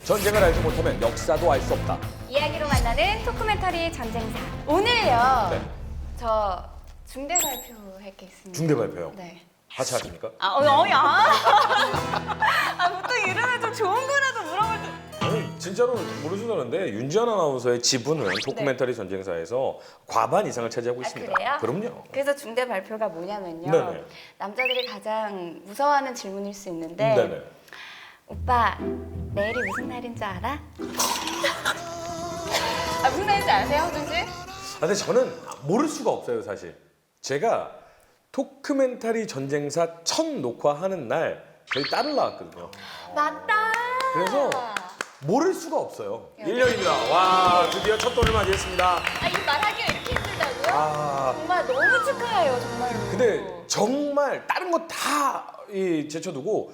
전쟁을 알지 못하면 역사도 알 수 없다. 이야기로 만나는 토크멘터리 전쟁사. 오늘요. 네. 저 중대 발표할 게 있습니다. 중대 발표요? 네. 같이 하십니까? 보통 이러면 좀 좋은 거라도 물어볼 때. 아니 진짜로 모르시다는데 윤지한 아나운서의 지분은 토크멘터리 전쟁사에서 과반 이상을 차지하고 있습니다. 그래요? 그럼요. 그래서 중대 발표가 뭐냐면요. 네네. 남자들이 가장 무서워하는 질문일 수 있는데 네네. 오빠 내일이 무슨 날인 줄 알아? 무슨 날인지 아세요, 호준 씨? 근데 저는 모를 수가 없어요, 사실. 제가 토크멘터리 전쟁사 첫 녹화하는 날 저희 딸을 낳았거든요. 맞다. 그래서 모를 수가 없어요. 1년입니다. 와, 드디어 첫 돌을 맞이했습니다. 이 말하기가 이렇게 힘들다고요? 아, 정말 너무 축하해요, 정말로. 근데 정말 다른 거 다 제쳐두고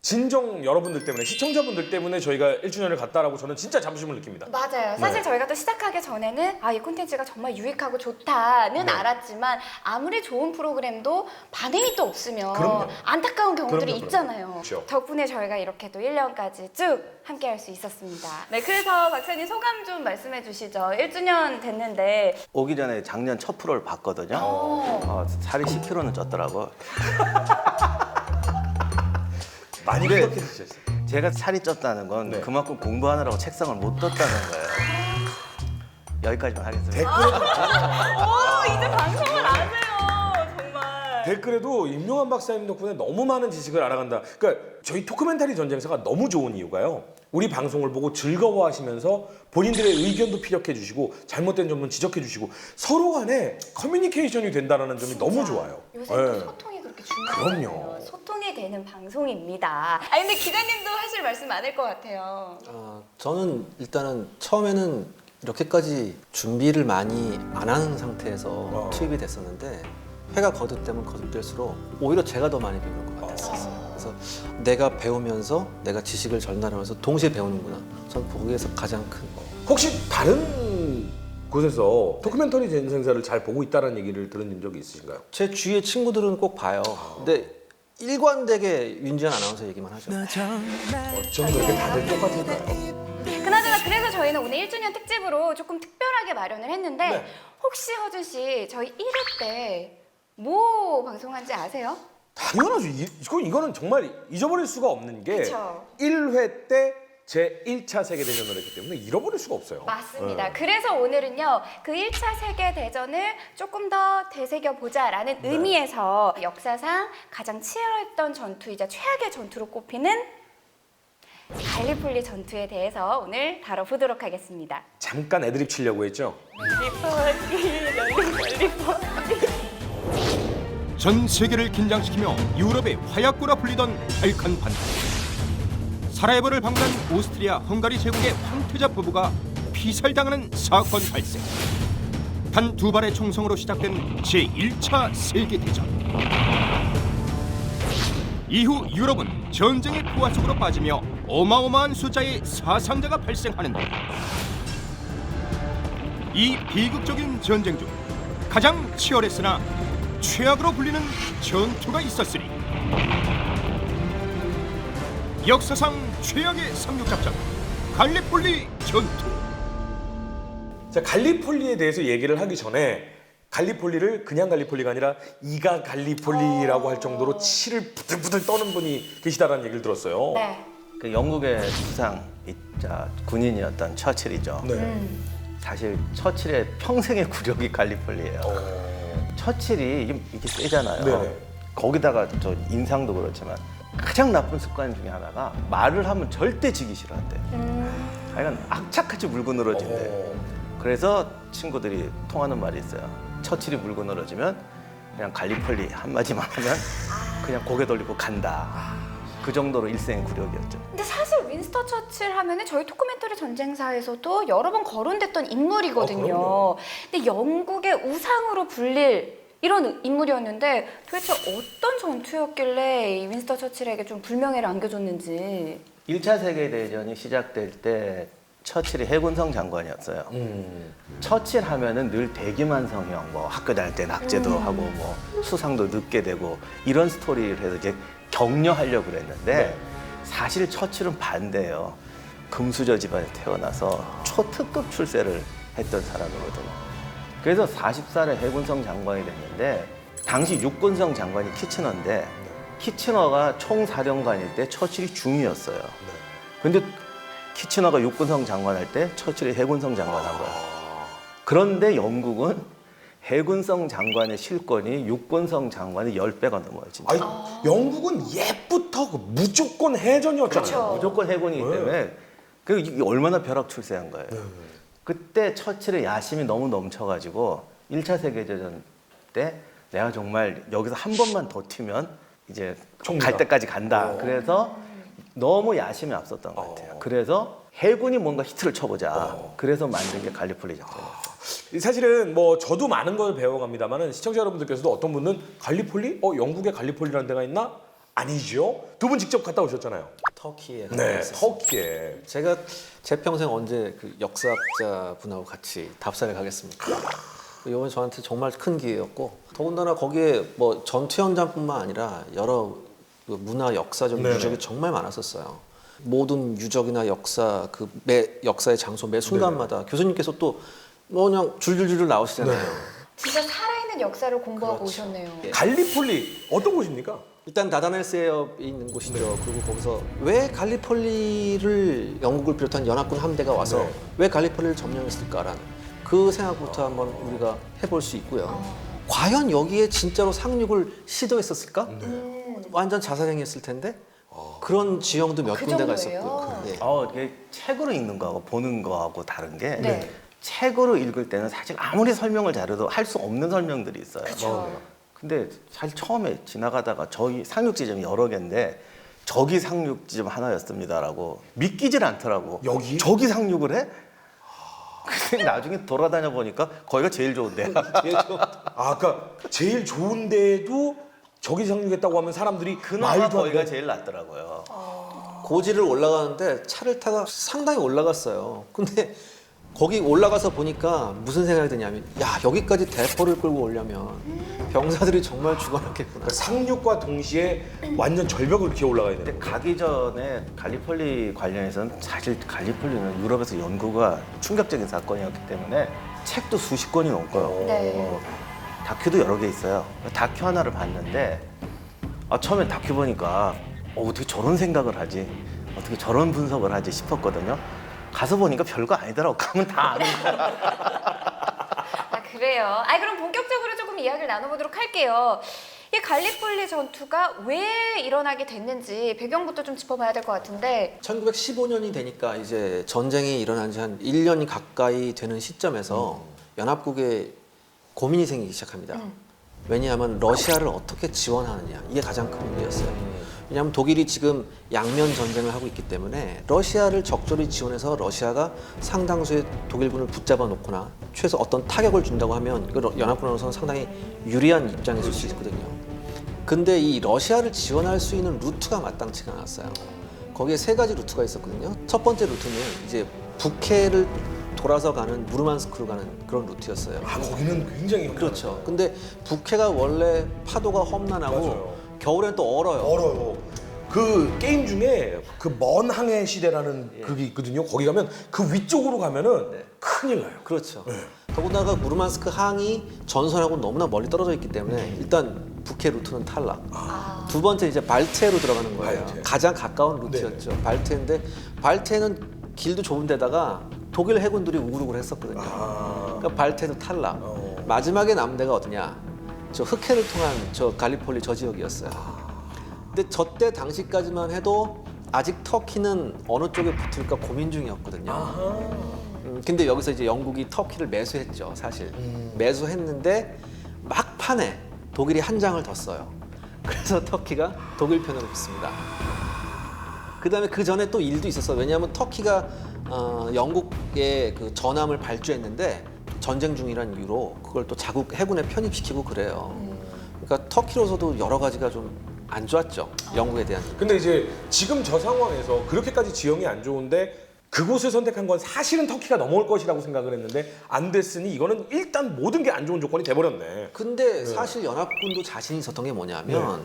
진정 여러분들 때문에, 시청자분들 때문에 저희가 1주년을 갔다라고 저는 진짜 자부심을 느낍니다. 맞아요. 사실 네. 저희가 또 시작하기 전에는 이 콘텐츠가 정말 유익하고 좋다는 네. 알았지만 아무리 좋은 프로그램도 반응이 또 없으면 그럼요. 안타까운 경우들이 그럼요. 있잖아요. 그렇죠. 덕분에 저희가 이렇게 또 1년까지 쭉 함께 할 수 있었습니다. 네, 그래서 박사님 소감 좀 말씀해 주시죠. 1주년 됐는데. 오기 전에 작년 첫 프로를 봤거든요. 살이 10kg는 쪘더라고. 많이 네. 그렇게 드셨어요. 제가 살이 쪘다는 건 네. 그만큼 공부하느라고 책상을 못 떴다는 거예요. 여기까지만 하겠습니다. 이제 방송을 안 해요, 정말. 댓글에도 임용환 박사님 덕분에 너무 많은 지식을 알아간다. 그러니까 저희 토크멘터리 전쟁사가 너무 좋은 이유가요. 우리 방송을 보고 즐거워하시면서 본인들의 의견도 피력해 주시고 잘못된 점은 지적해 주시고 서로 간에 커뮤니케이션이 된다는 점이 너무 좋아요. 요새 또 네. 소통이 그렇게 중요하잖아요. 그럼요. 소통이 되는 방송입니다. 근데 기자님도 하실 말씀 많을 것 같아요. 저는 일단은 처음에는 이렇게까지 준비를 많이 안 하는 상태에서 투입이 됐었는데 회가 거듭되면 거듭될수록 오히려 제가 더 많이 배우는 것 같았었어요. 그래서 내가 배우면서 내가 지식을 전달하면서 동시에 배우는구나. 전 거기에서 가장 큰 혹시 다른 곳에서 토크멘터리 전쟁사를 잘 보고 있다는 얘기를 들은 적이 있으신가요? 제 주위의 친구들은 꼭 봐요. 근데 일관되게 윤지한 아나운서 얘기만 하죠. 어쩜 그렇게 다들 똑같을까요? 그나저나 그래서 저희는 오늘 1주년 특집으로 조금 특별하게 마련을 했는데 네. 혹시 허준 씨 저희 1회 때 뭐 방송한지 아세요? 당연하죠. 이거는 정말 잊어버릴 수가 없는 게 그쵸. 1회 때 제 1차 세계대전을 했기 때문에 잃어버릴 수가 없어요. 맞습니다. 네. 그래서 오늘은요 그 1차 세계대전을 조금 더 되새겨보자라는 의미에서 역사상 가장 치열했던 전투이자 최악의 전투로 꼽히는 갈리폴리 전투에 대해서 오늘 다뤄보도록 하겠습니다. 잠깐 애드립 치려고 했죠? 전 세계를 긴장시키며 유럽의 화약고라 불리던 발칸 반도. 사라예보를 방문한 오스트리아 헝가리 제국의 황태자 부부가 피살당하는 사건 발생. 단 두 발의 총성으로 시작된 제1차 세계대전. 이후 유럽은 전쟁의 포화 속으로 빠지며 어마어마한 숫자의 사상자가 발생하는데 이 비극적인 전쟁 중 가장 치열했으나 최악으로 불리는 전투가 있었으니 역사상 최악의 상륙작전 갈리폴리 전투. 자, 갈리폴리에 대해서 얘기를 하기 전에 갈리폴리를 그냥 갈리폴리가 아니라 이가 갈리폴리라고 할 정도로 치를 부들부들 떠는 분이 계시다라는 얘기를 들었어요. 네. 그 영국의 수상이자 군인이었던 처칠이죠. 네. 사실 처칠의 평생의 굴욕이 갈리폴리예요. 처칠이 이게 세잖아요. 네네. 거기다가 저 인상도 그렇지만 가장 나쁜 습관 중에 하나가 말을 하면 절대 지기 싫어한대. 하여간 악착같이 물고 늘어진대. 그래서 친구들이 통하는 말이 있어요. 처칠이 물고 늘어지면 그냥 갈리폴리 한마디만 하면 그냥 고개 돌리고 간다. 그 정도로 일생의 굴욕이었죠. 근데 사실 윈스턴 처칠 하면은 저희 토크멘터리 전쟁사에서도 여러 번 거론됐던 인물이거든요. 그럼요. 근데 영국의 우상으로 불릴 이런 인물이었는데 도대체 어떤 전투였길래 이 윈스턴 처칠에게 좀 불명예를 안겨줬는지. 1차 세계대전이 시작될 때 처칠이 해군성 장관이었어요. 처칠 하면은 늘 대기만성형, 뭐 학교 다닐 때 낙제도 하고 뭐 수상도 늦게 되고 이런 스토리를 해서 이제 격려하려고 그랬는데 네. 사실 처칠은 반대예요. 금수저 집안에 태어나서 초특급 출세를 했던 사람이거든요. 그래서 40살에 해군성 장관이 됐는데 당시 육군성 장관이 키치너인데 키치너가 총사령관일 때 처칠이 중위였어요. 근데 키치너가 육군성 장관 할 때 처칠이 해군성 장관 한 거예요. 그런데 영국은 해군성 장관의 실권이 육군성 장관의 10배가 넘어요, 진짜. 아니, 영국은 옛부터 그 무조건 해전이었잖아요. 그쵸. 무조건 해군이기 네. 때문에 그 이게 얼마나 벼락출세한 거예요. 그때 처칠의 야심이 너무 넘쳐가지고 1차 세계대전 때 내가 정말 여기서 한 번만 더 튀면 이제 총리다. 갈 때까지 간다. 그래서 너무 야심이 앞섰던 것 같아요. 그래서 해군이 뭔가 히트를 쳐보자. 그래서 만든 게 갈리폴리 작전이었어요. 사실은 뭐 저도 많은 걸 배워갑니다만은 시청자 여러분들께서도 어떤 분은 갈리폴리? 영국에 갈리폴리라는 데가 있나? 아니죠. 두 분 직접 갔다 오셨잖아요. 터키에 네, 갔었어요. 터키에. 제가 제 평생 언제 그 역사학자 분하고 같이 답사를 가겠습니까? 이번에 저한테 정말 큰 기회였고 더군다나 거기에 뭐 전투 현장뿐만 아니라 여러 그 문화 역사적인 네네. 유적이 정말 많았었어요. 모든 유적이나 역사 그 매 역사의 장소 매 순간마다 교수님께서 또 뭐 그냥 줄줄줄 나오시잖아요. 진짜 살아있는 역사를 공부하고 그렇죠. 오셨네요. 갈리폴리 어떤 곳입니까? 일단 다다멜스에 있는 곳이죠. 그리고 거기서 왜 갈리폴리를 영국을 비롯한 연합군 함대가 와서 네. 왜 갈리폴리를 점령했을까라는 그 생각부터 한번 우리가 해볼 수 있고요. 과연 여기에 진짜로 상륙을 시도했었을까? 완전 자살행위였을 텐데 그런 지형도 몇 그 군데가 정도예요? 있었고요. 예. 이게 책으로 읽는 거하고 보는 거하고 다른 게 네. 책으로 읽을 때는 사실 아무리 설명을 잘해도 할 수 없는 설명들이 있어요. 그쵸. 근데 사실 처음에 지나가다가 저희 상륙 지점이 여러 개인데 저기 상륙 지점 하나였습니다라고 믿기질 않더라고. 여기? 저기 상륙을 해? 근데 나중에 돌아다녀 보니까 거기가 제일 좋은데. 아까 제일 좋은 데에도 저기 상륙했다고 하면 사람들이 그나마 말도 안 거기가 돼. 제일 낫더라고요. 고지를 올라가는데 차를 타다 상당히 올라갔어요. 근데 거기 올라가서 보니까 무슨 생각이 드냐면 야 여기까지 대포를 끌고 오려면 병사들이 정말 죽어났겠구나. 그러니까 상륙과 동시에 완전 절벽을 기어 올라가야 근데 되는 거예요. 가기 전에 갈리폴리 관련해서는 사실 갈리폴리는 유럽에서 연구가 충격적인 사건이었기 때문에 책도 수십 권이 넘고요. 네. 다큐도 여러 개 있어요. 다큐 하나를 봤는데 처음에 다큐 보니까 어떻게 저런 생각을 하지? 어떻게 저런 분석을 하지 싶었거든요. 가서 보니까 별거 아니더라고. 가면 다 아는 거야. 아 그래요. 그럼 본격적으로 조금 이야기를 나눠보도록 할게요. 이 갈리폴리 전투가 왜 일어나게 됐는지 배경부터 좀 짚어봐야 될 것 같은데 1915년이 되니까 이제 전쟁이 일어난 지 한 1년이 가까이 되는 시점에서 연합국에 고민이 생기기 시작합니다. 왜냐하면 러시아를 어떻게 지원하느냐 이게 가장 큰 문제였어요. 왜냐하면 독일이 지금 양면 전쟁을 하고 있기 때문에 러시아를 적절히 지원해서 러시아가 상당수의 독일군을 붙잡아 놓거나 최소 어떤 타격을 준다고 하면 연합군으로서는 상당히 유리한 입장에 설 수 있거든요. 근데 이 러시아를 지원할 수 있는 루트가 마땅치가 않았어요. 거기에 세 가지 루트가 있었거든요. 첫 번째 루트는 이제 북해를 돌아서 가는 무르만스크로 가는 그런 루트였어요. 거기는 굉장히 그렇죠. 근데 북해가 원래 파도가 험난하고 맞아요. 겨울엔 또 얼어요. 얼어요. 그 게임 중에 그 먼 항해 시대라는 그게 있거든요. 거기 가면 그 위쪽으로 가면은 큰일 나요. 그렇죠. 더군다나 무르만스크 항이 전선하고 너무나 멀리 떨어져 있기 때문에 일단 북해 루트는 탈락. 두 번째 이제 발트해로 들어가는 거예요. 발트해. 가장 가까운 루트였죠. 발트해인데 발트해는 길도 좁은데다가 독일 해군들이 우글우글 했었거든요. 그러니까 발트해도 탈락. 마지막에 남은 데가 어디냐? 저 흑해를 통한 저 갈리폴리 저 지역이었어요. 근데 저 때 당시까지만 해도 아직 터키는 어느 쪽에 붙을까 고민 중이었거든요. 근데 여기서 이제 영국이 터키를 매수했죠, 사실. 매수했는데 막판에 독일이 한 장을 더 써요. 그래서 터키가 독일 편을 붙습니다. 그다음에 그 전에 또 일도 있었어요. 왜냐하면 터키가 영국의 그 전함을 발주했는데 전쟁 중이라는 이유로 그걸 또 자국 해군에 편입시키고 그래요. 그러니까 터키로서도 여러 가지가 좀 안 좋았죠. 영국에 대한. 근데 이제 지금 저 상황에서 그렇게까지 지형이 안 좋은데 그곳을 선택한 건 사실은 터키가 넘어올 것이라고 생각을 했는데 안 됐으니 이거는 일단 모든 게 안 좋은 조건이 돼버렸네. 근데 사실 연합군도 자신이 있었던 게 뭐냐면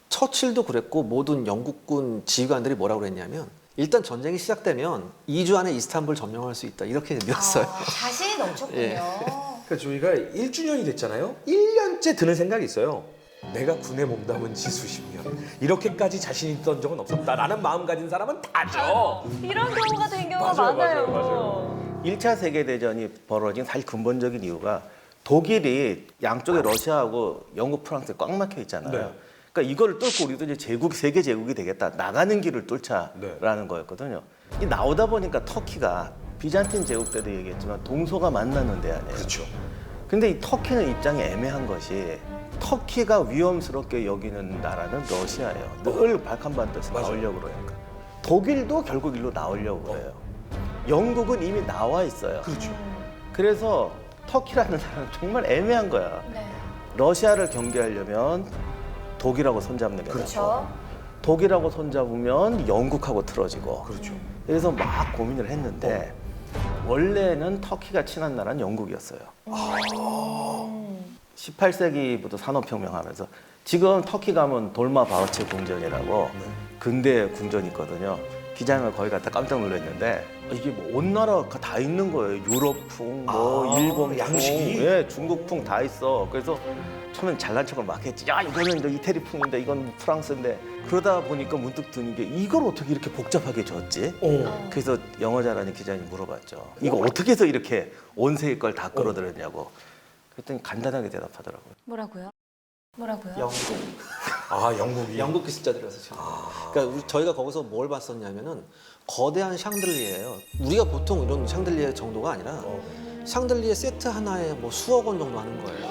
처칠도 그랬고 모든 영국군 지휘관들이 뭐라고 그랬냐면 일단 전쟁이 시작되면 2주 안에 이스탄불 점령할 수 있다 이렇게 믿었어요. 자신이 넘쳤군요. 그러니까 저희가 1주년이 됐잖아요. 1년째 드는 생각이 있어요. 내가 군에 몸담은 지 수십 년 이렇게까지 자신 있던 적은 없었다라는 마음 가진 사람은 다죠. 이런 경우가 된 경우가 맞아요, 많아요. 맞아요. 1차 세계대전이 벌어진 사실 근본적인 이유가 독일이 양쪽에 러시아하고 영국, 프랑스에 꽉 막혀 있잖아요. 네. 그러니까 이거를 뚫고 우리도 이제 제국, 세계 제국이 되겠다. 나가는 길을 뚫자라는 거였거든요. 이 나오다 보니까 터키가 비잔틴 제국 때도 얘기했지만 동서가 만나는 데 아니에요. 그렇죠. 근데 이 터키는 입장이 애매한 것이 터키가 위험스럽게 여기는 나라는 러시아예요. 늘 발칸반도에서 맞아요. 나오려고 그러니까. 독일도 결국 일로 나오려고 그래요. 영국은 이미 나와 있어요. 그렇죠. 그래서 터키라는 나라는 정말 애매한 거야. 네. 러시아를 경계하려면 독일하고 손잡는 게 그렇죠. 낫고 독일하고 손잡으면 영국하고 틀어지고 그렇죠. 그래서 막 고민을 했는데 원래는 터키가 친한 나라는 영국이었어요. 18세기부터 산업혁명하면서 지금 터키 가면 돌마바흐체 궁전이라고 근대 궁전이 있거든요. 기자님을 거기 갔다 깜짝 놀랐는데 이게 뭐 온 나라가 다 있는 거예요. 유럽풍, 뭐 일본풍, 양식이? 예, 중국풍 다 있어. 그래서 처음엔 잘난 척을 막 했지. 야 이거는 이제 이태리풍인데 이건 프랑스인데 그러다 보니까 문득 드는 게 이걸 어떻게 이렇게 복잡하게 줬지? 그래서 영어 잘하는 기자님 물어봤죠. 이거 어떻게 해서 이렇게 온 세계 걸 다 끌어들였냐고. 그랬더니 간단하게 대답하더라고요. 뭐라고요? 뭐라고요? 영국. 아 영국이. 영국 기술자들이라서 지금. 그러니까 저희가 거기서 뭘 봤었냐면은 거대한 샹들리에예요. 우리가 보통 이런 샹들리에 정도가 아니라 샹들리에 세트 하나에 뭐 수억 원 정도 하는 거예요.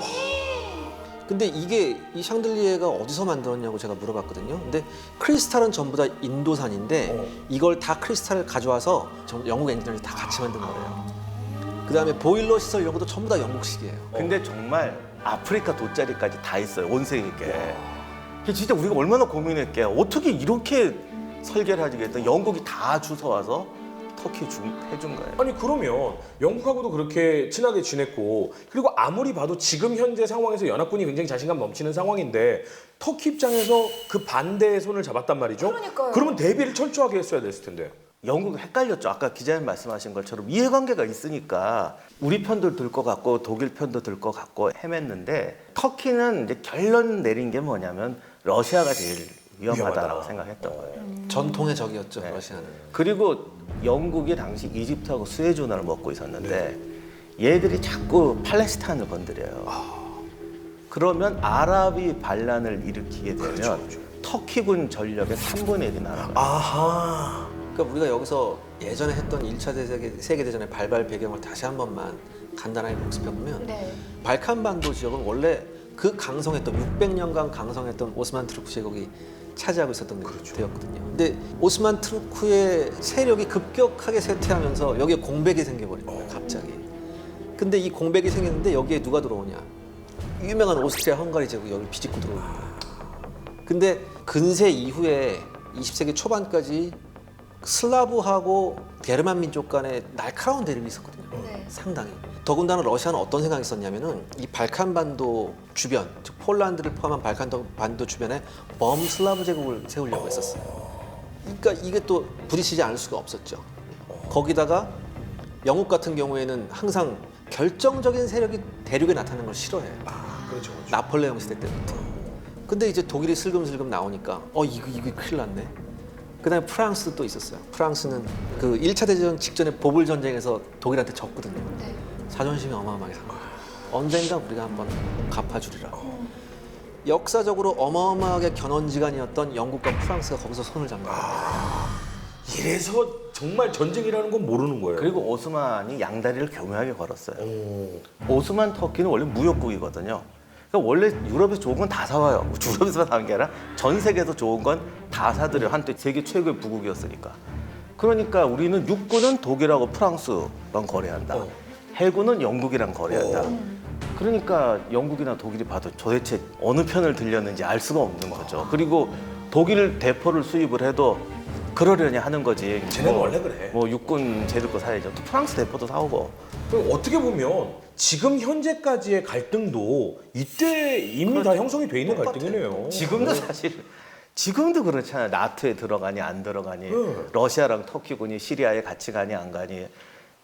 근데 이게 이 샹들리에가 어디서 만들었냐고 제가 물어봤거든요. 근데 크리스탈은 전부 다 인도산인데 이걸 다 크리스탈을 가져와서 영국 엔지니어들이 다 같이 만든 거래요. 그다음에 보일러 시설 이런 것도 전부 다 영국식이에요. 근데 정말 아프리카 돗자리까지 다 있어요. 온 세계에. 진짜 우리가 얼마나 고민했게. 어떻게 이렇게 설계를 하지 했더니 영국이 다 주워와서 터키 해준 거예요. 아니 그러면 영국하고도 그렇게 친하게 지냈고 그리고 아무리 봐도 지금 현재 상황에서 연합군이 굉장히 자신감 넘치는 상황인데 터키 입장에서 그 반대의 손을 잡았단 말이죠. 그러니까요. 그러면 대비를 철저하게 했어야 됐을 텐데. 영국이 헷갈렸죠. 아까 기자님 말씀하신 것처럼 이해관계가 있으니까 우리 편도 들 것 같고 독일 편도 들 것 같고 헤맸는데 터키는 이제 결론 내린 게 뭐냐면 러시아가 제일 위험하다라고 위험하다. 생각했던 거예요. 전통의 적이었죠, 네. 러시아는. 그리고 영국이 당시 이집트하고 수에즈 운하를 먹고 있었는데 얘들이 자꾸 팔레스타인을 건드려요. 그러면 아랍이 반란을 일으키게 되면 터키군 전력의 3분의 1이 나는 거예요. 아하. 그러니까 우리가 여기서 예전에 했던 1차 세계대전의 발발 배경을 다시 한 번만 간단하게 복습해보면 네. 발칸반도 지역은 원래 그 강성했던 600년간 강성했던 오스만 투르크 제국이 차지하고 있었던 데였거든요. 근데 오스만 투르크의 세력이 급격하게 쇠퇴하면서 여기에 공백이 생겨버린 거예요, 갑자기. 근데 이 공백이 생겼는데 여기에 누가 들어오냐? 유명한 오스트리아 헝가리 제국이 여기를 비집고 들어오는 거예요. 근데 근세 이후에 20세기 초반까지 슬라브하고 게르만 민족 간의 날카로운 대립이 있었거든요. 네. 상당히. 더군다나 러시아는 어떤 생각이 있었냐면은 이 발칸반도 주변, 즉 폴란드를 포함한 발칸반도 주변에 범슬라브 제국을 세우려고 했었어요. 그러니까 이게 또 부딪히지 않을 수가 없었죠. 거기다가 영국 같은 경우에는 항상 결정적인 세력이 대륙에 나타나는 걸 싫어해요. 그렇죠. 나폴레옹 시대 때부터. 근데 이제 독일이 슬금슬금 나오니까 이거 큰일 났네. 그다음에 프랑스도 또 있었어요. 프랑스는 그 1차 대전 직전에 보불 전쟁에서 독일한테 졌거든요. 네. 자존심이 어마어마하게 상해요. 언젠가 우리가 한번 갚아주리라. 역사적으로 어마어마하게 견원지간이었던 영국과 프랑스가 거기서 손을 잡는 거예요. 이래서 정말 전쟁이라는 건 모르는 거예요. 그리고 오스만이 양다리를 교묘하게 걸었어요. 오. 오스만 터키는 원래 무역국이거든요. 그러니까 원래 유럽에서 좋은 건 다 사와요. 유럽에서 사는 게 아니라 전 세계에서 좋은 건 다 사들여요. 한때 세계 최고의 부국이었으니까. 그러니까 우리는 육군은 독일하고 프랑스랑 거래한다. 해군은 영국이랑 거래한다. 그러니까 영국이나 독일이 봐도 도대체 어느 편을 들렸는지 알 수가 없는 거죠. 그리고 독일 대포를 수입을 해도 그러려니 하는 거지. 쟤네는 원래 그래. 뭐 육군 제들 거 사야죠. 또 프랑스 대포도 사오고. 그럼 어떻게 보면 지금 현재까지의 갈등도 이때 이미 다 형성이 돼 있는 갈등이네요. 지금도 사실 지금도 그렇잖아요. 나토에 들어가니 안 들어가니, 러시아랑 터키군이 시리아에 같이 가니 안 가니,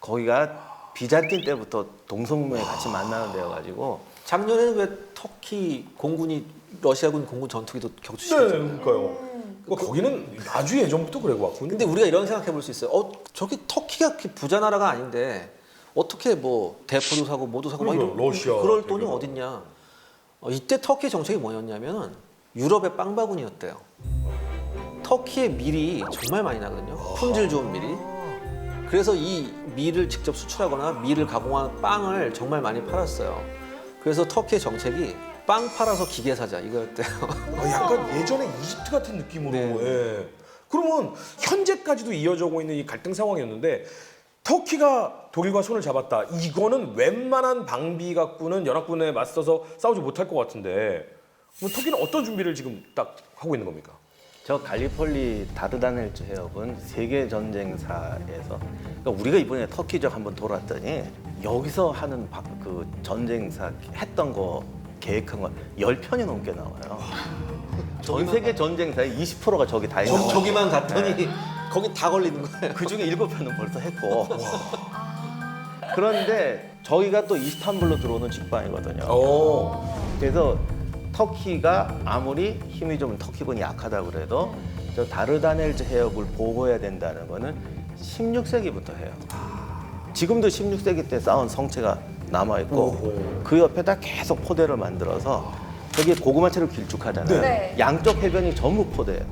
거기가 비잔틴 때부터 동성명에 같이 만나는 데여가지고. 작년에는 왜 터키 공군이 러시아군 공군 전투기도 네, 격추시켰잖아요. 그러니까요. 거기는 아주 예전부터 그래 왔군요. 근데 우리가 이런 생각해 볼 수 있어요. 저기 터키가 그렇게 부자 나라가 아닌데 어떻게 뭐 대포도 사고 뭐도 사고 막 그러니까 이런 러시아 그럴 돈이 되게 어딨냐. 이때 터키 정책이 뭐였냐면 유럽의 빵바구니였대요. 터키의 밀이 정말 많이 나거든요. 품질 좋은 밀이. 그래서 이 밀을 직접 수출하거나 밀을 가공한 빵을 정말 많이 팔았어요. 그래서 터키의 정책이 빵 팔아서 기계 사자 이거였대요. 약간 예전에 이집트 같은 느낌으로. 네. 예. 그러면 현재까지도 이어져 오고 있는 이 갈등 상황이었는데 터키가 독일과 손을 잡았다. 이거는 웬만한 방비 갖고는 연합군에 맞서서 싸우지 못할 것 같은데 그럼 터키는 어떤 준비를 지금 딱 하고 있는 겁니까? 저 갈리폴리 다르다넬즈 해협은 세계 전쟁사에서, 그러니까 우리가 이번에 터키적 한번 돌았더니 여기서 하는 그 전쟁사 했던 거 계획한 거 10편이 넘게 나와요. 전 세계 전쟁사의 20%가 저기 다 있는 거예요. 저기만 갔더니 거기 다 걸리는 거예요. 그 중에 7편은 벌써 했고. 그런데 저희가 또 이스탄불로 들어오는 직방이거든요. 그래서 터키가 아무리 힘이 좀 터키군이 약하다고 그래도 저 다르다넬즈 해협을 보호해야 된다는 거는 16세기부터 해요. 지금도 16세기 때 쌓은 성체가 남아있고 그 옆에다 계속 포대를 만들어서 여기 고구마채로 길쭉하잖아요. 네. 양쪽 해변이 전부 포대예요.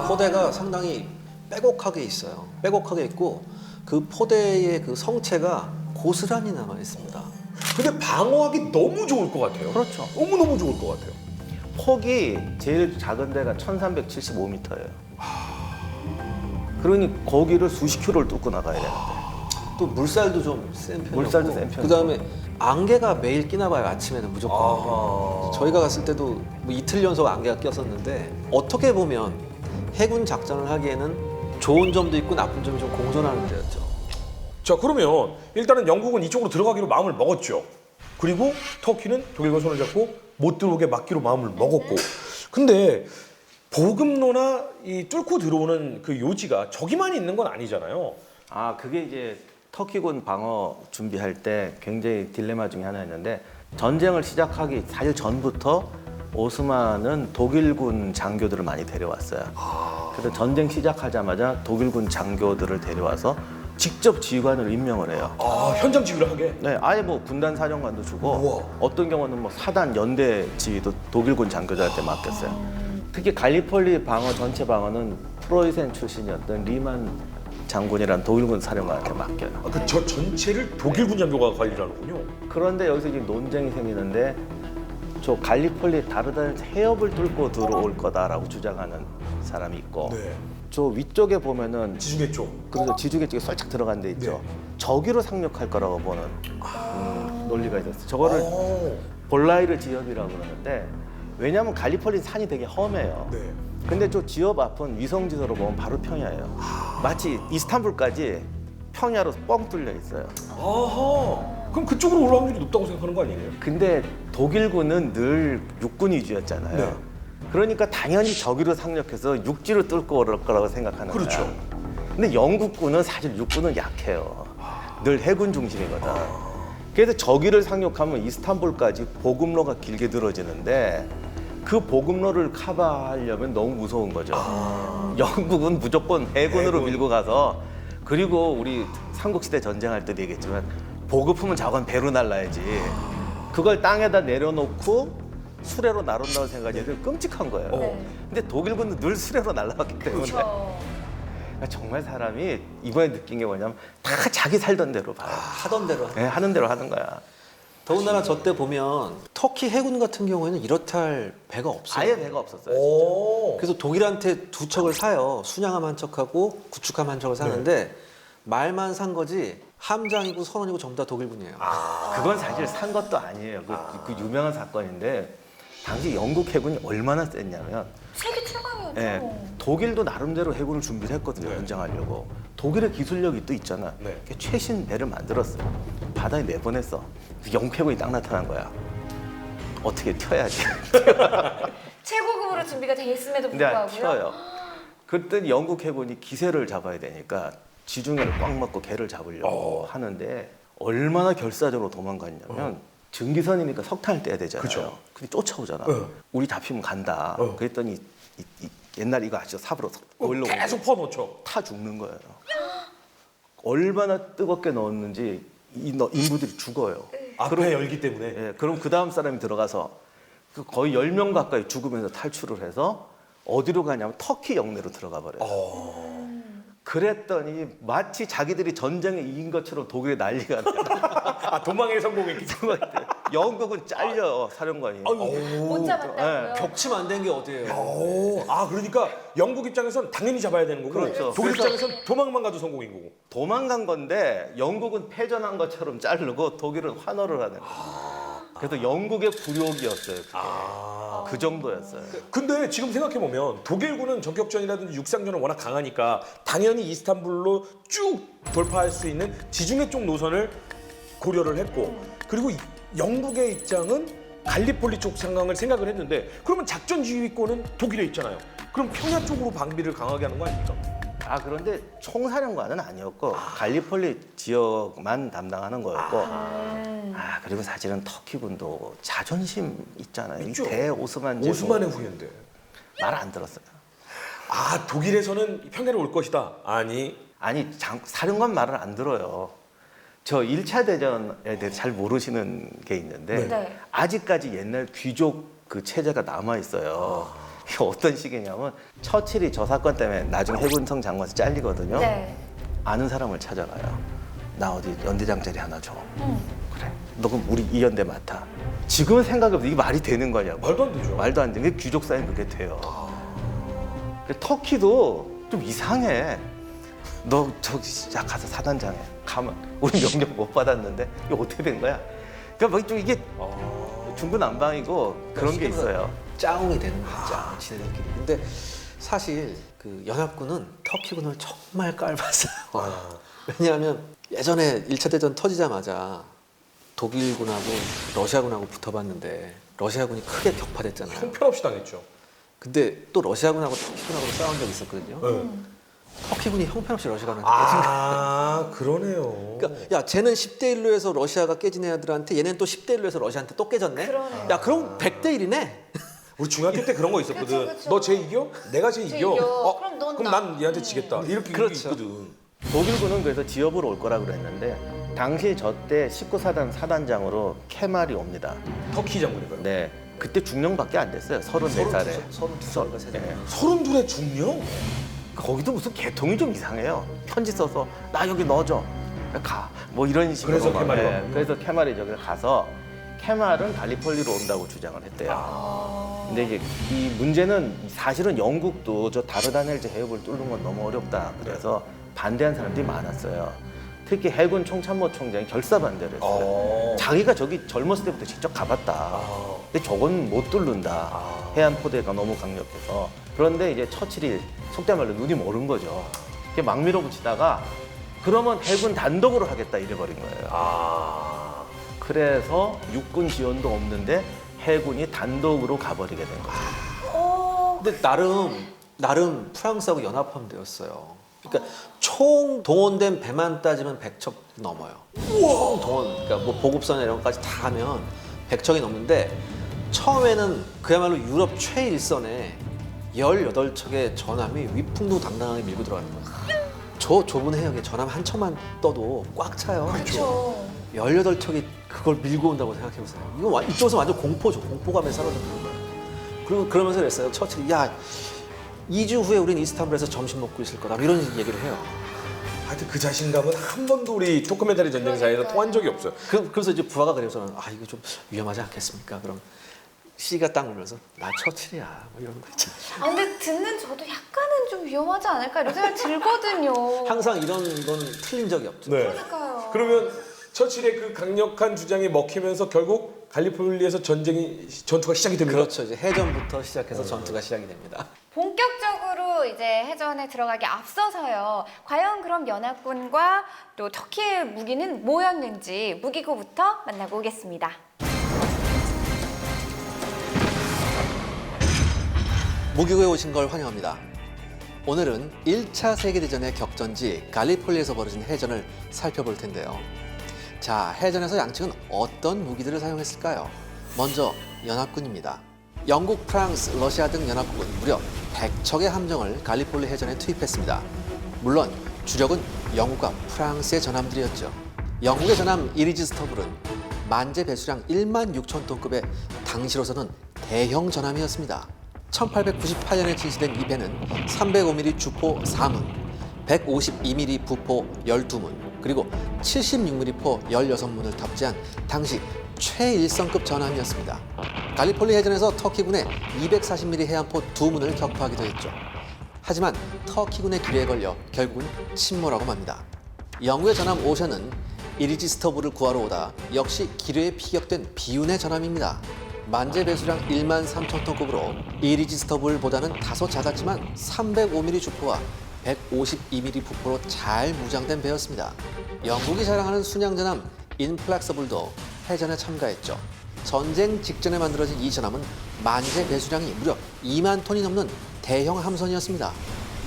포대가 상당히 빼곡하게 있어요. 빼곡하게 있고 그 포대의 그 성체가 고스란히 남아 있습니다. 근데 방어하기 너무 좋을 것 같아요. 그렇죠. 너무너무 좋을 것 같아요. 폭이 제일 작은 데가 1375m예요. 그러니 거기를 수십 킬로를 뚫고 나가야 되는데. 또 물살도 좀 센 편이고 물살도 센 편이고. 그다음에 안개가 매일 끼나 봐요. 아침에는 무조건. 아하. 저희가 갔을 때도 뭐 이틀 연속 안개가 꼈었는데 어떻게 보면 해군 작전을 하기에는 좋은 점도 있고 나쁜 점이 좀 공존하는 데였죠. 자, 그러면 일단은 영국은 이쪽으로 들어가기로 마음을 먹었죠. 그리고 터키는 독일과 손을 잡고 못 들어오게 막기로 마음을 먹었고. 근데 보급로나 이 뚫고 들어오는 그 요지가 저기만 있는 건 아니잖아요. 아, 그게 이제 터키군 방어 준비할 때 굉장히 딜레마 중에 하나였는데, 전쟁을 시작하기 사실 전부터 오스만은 독일군 장교들을 많이 데려왔어요. 그래서 전쟁 시작하자마자 독일군 장교들을 데려와서 직접 지휘관을 임명을 해요. 아, 현장 지휘를 하게? 네, 아예 뭐 군단 사령관도 주고, 우와. 어떤 경우는 뭐 사단 연대 지휘도 독일군 장교들한테 맡겼어요. 특히 갈리폴리 방어 전체 방어는 프로이센 출신이었던 리만 장군이라는 독일군 사령관한테 맡겨요. 아, 그 저 전체를 독일군 장교가 관리를 하는군요. 그런데 여기서 지금 논쟁이 생기는데, 저 갈리폴리 다르다넬즈 해협을 뚫고 들어올 거다라고 주장하는 사람이 있고, 네. 저 위쪽에 보면은 지중해 쪽. 그래서 지중해 쪽에 살짝 들어간 데 있죠. 네. 저기로 상륙할 거라고 보는 논리가 있었어요. 저거를 오. 볼라이르 지역이라고 그러는데, 왜냐하면 갈리폴리 산이 되게 험해요. 네. 근데 저 지역 앞은 위성지도로 보면 바로 평야예요. 마치 이스탄불까지 평야로 뻥 뚫려 있어요. 아하. 그럼 그쪽으로 올라올 확률이 높다고 생각하는 거 아니에요? 근데 독일군은 늘 육군 위주였잖아요. 네. 그러니까 당연히 저기로 상륙해서 육지로 뚫고 오를 거라고 생각하는 그렇죠. 거야. 근데 영국군은 사실 육군은 약해요. 늘 해군 중심이거든. 그래서 저기를 상륙하면 이스탄불까지 보급로가 길게 늘어지는데, 그 보급로를 커버하려면 너무 무서운 거죠. 영국은 무조건 해군으로 밀고 가서, 그리고 우리 삼국시대 전쟁할 때도 얘기했지만 보급품은 저건 배로 날라야지. 그걸 땅에다 내려놓고 수레로 날아온다고 생각하니까 끔찍한 거예요. 네. 근데 독일군은 늘 수레로 날아왔기 때문에 그렇죠. 그러니까 정말 사람이 이번에 느낀 게 뭐냐면 다 자기 살던 대로 봐요. 하던 대로. 네, 하는 대로 하는 거야. 더군다나 저 때 보면 터키 해군 같은 경우에는 이렇게 할 배가 없어요. 아예 배가 없었어요. 오. 그래서 독일한테 두 척을 사요. 순양함 한 척하고 구축함 한 척을 사는데 말만 산 거지 함장이고 선원이고 전부 다 독일군이에요. 그건 사실 산 것도 아니에요. 그 유명한 사건인데, 당시 영국 해군이 얼마나 셌냐면, 세계 최강이었죠. 예, 독일도 나름대로 해군을 준비를 했거든요. 네. 현장하려고. 독일의 기술력이 또 있잖아. 네. 최신 배를 만들었어요. 바다에 내보냈어. 영국 해군이 딱 나타난 거야. 어떻게 튀어야지. 최고급으로 준비가 돼 있음에도 근데 안 불구하고요. 튀어요. 그랬더니 영국 해군이 기세를 잡아야 되니까 지중해를 꽉 막고 개를 잡으려고 하는데 얼마나 결사적으로 도망갔냐면 증기선이니까 석탄을 떼야 되잖아요. 그죠. 근데 쫓아오잖아. 우리 잡히면 간다. 그랬더니 옛날 이거 아시죠? 삽으로 올려 계속 퍼놓죠. 타 죽는 거예요. 얼마나 뜨겁게 넣었는지 인부들이 죽어요. 앞에 열기 때문에. 예, 그럼 그 다음 사람이 들어가서 그 거의 10명 가까이 죽으면서 탈출을 해서 어디로 가냐면 터키 영내로 들어가 버려요. 그랬더니 마치 자기들이 전쟁에 이긴 것처럼 독일에 난리가 나요. 아 도망에 성공했기 때문에. 영국은 잘려 사령관이. 못 잡았다고요. 격치면 안 되는 게 어디예요? 아 그러니까 영국 입장에선 당연히 잡아야 되는 거고 그렇죠. 독일 그래서- 입장에선 도망만 가도 성공인 거고. 도망간 건데 영국은 패전한 것처럼 자르고 독일은 환호를 하는 거예요. 그래서 영국의 굴욕이었어요. 그게. 그 정도였어요. 근데 지금 생각해보면 독일군은 전격전이라든지 육상전은 워낙 강하니까 당연히 이스탄불로 쭉 돌파할 수 있는 지중해 쪽 노선을 고려를 했고 그리고 영국의 입장은 갈리폴리 쪽 상황을 생각을 했는데 그러면 작전 지휘권은 독일에 있잖아요. 그럼 평야 쪽으로 방비를 강하게 하는 거 아닙니까? 그런데 총사령관은 아니었고 갈리폴리 지역만 담당하는 거였고 그리고 사실은 터키군도 자존심 있잖아요. 있죠. 이 대오스만 제국 오스만의 후예인데. 말 안 들었어요. 아 독일에서는 평야로 올 것이다. 아니 사령관 말을 안 들어요. 저 1차 대전에 대해서 잘 모르시는 게 있는데 네. 아직까지 옛날 귀족 그 체제가 남아 있어요. 이게 어떤 식이냐면 처칠이 저 사건 때문에 나중에 해군성 장관에서 잘리거든요. 네. 아는 사람을 찾아가요. 나 어디 연대장 자리 하나 줘. 그래. 너 그럼 우리 이 연대 맡아. 지금은 생각해보면 이게 말이 되는 거냐고. 말도 안 되죠. 말도 안 되는 게 귀족 사이는 그게 돼요. 터키도 좀 이상해. 너 저기 야 가서 사단장해. 가면 우리 명령 못 받았는데 이거 어떻게 된 거야? 그러니까 뭐 좀 이게 중구난방이고 그런 게 있어요. 짜웅이 되는 거죠, 지네들끼리. 근데 사실 그 연합군은 터키군을 정말 깔봤어요. 왜냐하면 예전에 1차 대전 터지자마자 독일군하고 러시아군하고 붙어봤는데 러시아군이 크게 격파됐잖아요. 형편없이 당했죠. 근데 또 러시아군하고 터키군하고 싸운 적이 있었거든요. 네. 터키군이 형편없이 러시아군한테 깨진 거예요. 아 그러네요. 그러니까 야 쟤는 10대 1로 해서 러시아가 깨진 애들한테 얘는 또 10대 1로 해서 러시아한테 또 깨졌네. 그러네요. 야 그럼 100대 1이네. 우리 중학교 때 그런 거 있었거든. 그쵸, 그쵸. 너 쟤 이겨? 내가 쟤 이겨. 이겨. 그럼 넌 그럼 나. 난 얘한테 지겠다. 이렇게 그렇죠. 있거든. 독일군은 그래서 지역으로 올 거라 그랬는데 당시 저 때 19사단 사단장으로 케말이 옵니다. 터키 장군인가요? 네. 그때 중령밖에 안 됐어요. 34살에. 32살인가 세 살. 32의 중령? 거기도 무슨 개통이 좀 이상해요. 편지 써서 나 여기 넣어줘. 가. 뭐 이런 식으로. 그래서 막, 케말이 네. 왔군요. 그래서 케말이 저기 가서 케말은 갈리폴리로 온다고 주장을 했대요. 근데 이제 이 문제는 사실은 영국도 저 다르다넬제 해협을 뚫는 건 너무 어렵다. 그래서 반대한 사람들이 많았어요. 특히 해군 총참모 총장이 결사 반대를 했어요. 자기가 저기 젊었을 때부터 직접 가봤다. 근데 저건 못 뚫는다. 해안 포대가 너무 강력해서. 그런데 이제 처칠이 속된 말로 눈이 모른 거죠. 이렇게 막 밀어붙이다가 그러면 해군 단독으로 하겠다 이래버린 거예요. 그래서 육군 지원도 없는데 해군이 단독으로 가버리게 된 거죠. 근데 나름 프랑스하고 연합하면 되었어요. 그러니까 총 동원된 배만 따지면 100척 넘어요. 총 동원, 그러니까 뭐 보급선 이런 것까지 다 하면 100척이 넘는데 처음에는 그야말로 유럽 최일선에 18척의 전함이 위풍당당하게 밀고 들어가는 거예요. 저 좁은 해역에 전함 한 척만 떠도 꽉 차요. 그렇죠. 18척이 그걸 밀고 온다고 생각해보세요. 이쪽에서 완전 공포죠. 공포감에 사로잡는 거예요. 그리고 그러면서 그랬어요. 처칠이 야 2주 후에 우린 이스탄불에서 점심 먹고 있을 거다. 이런 얘기를 해요. 하여튼 그 자신감은 한 번도 우리 토크멘터리 전쟁사에서 통한 적이 없어요. 그래서 이제 부하가 그래서 저는 이거 좀 위험하지 않겠습니까? 그럼 C가 딱 울면서 나 처칠이야 뭐 이런 거 있잖아요. 근데 듣는 저도 약간은 좀 위험하지 않을까 이런 생각이 들거든요. 항상 이런 거는 틀린 적이 없죠. 네. 그러니까요. 그러면 처칠의 그 강력한 주장이 먹히면서 결국 갈리폴리에서 전투가 시작이 됩니다. 그렇죠. 이제 해전부터 시작해서 전투가 시작이 됩니다. 본격적으로 이제 해전에 들어가기 앞서서요. 과연 그럼 연합군과 또 터키의 무기는 뭐였는지 무기고부터 만나고 오겠습니다. 무기고에 오신 걸 환영합니다. 오늘은 1차 세계대전의 격전지 갈리폴리에서 벌어진 해전을 살펴볼 텐데요. 자, 해전에서 양측은 어떤 무기들을 사용했을까요? 먼저 연합군입니다. 영국, 프랑스, 러시아 등 연합국은 무려 100척의 함정을 갈리폴리 해전에 투입했습니다. 물론 주력은 영국과 프랑스의 전함들이었죠. 영국의 전함 이리지스 터블은 만재 배수량 1만 6천 톤급의 당시로서는 대형 전함이었습니다. 1898년에 진시된 이 배는 305mm 주포 4문, 152mm 부포 12문, 그리고 76mm 포 16문을 탑재한 당시 최일성급 전함이었습니다. 갈리폴리 해전에서 터키군의 240mm 해안포 2문을 격파하기도 했죠. 하지만 터키군의 기뢰에 걸려 결국은 침몰하고 맙니다. 영국의 전함 오션은 이리지스터브를 구하러 오다 역시 기뢰에 피격된 비운의 전함입니다. 만재 배수량 1만 3천 톤급으로 이리지스터블보다는 다소 작았지만 305mm 주포와 152mm 부포로 잘 무장된 배였습니다. 영국이 자랑하는 순양전함 인플렉서블도 해전에 참가했죠. 전쟁 직전에 만들어진 이 전함은 만재 배수량이 무려 2만 톤이 넘는 대형 함선이었습니다.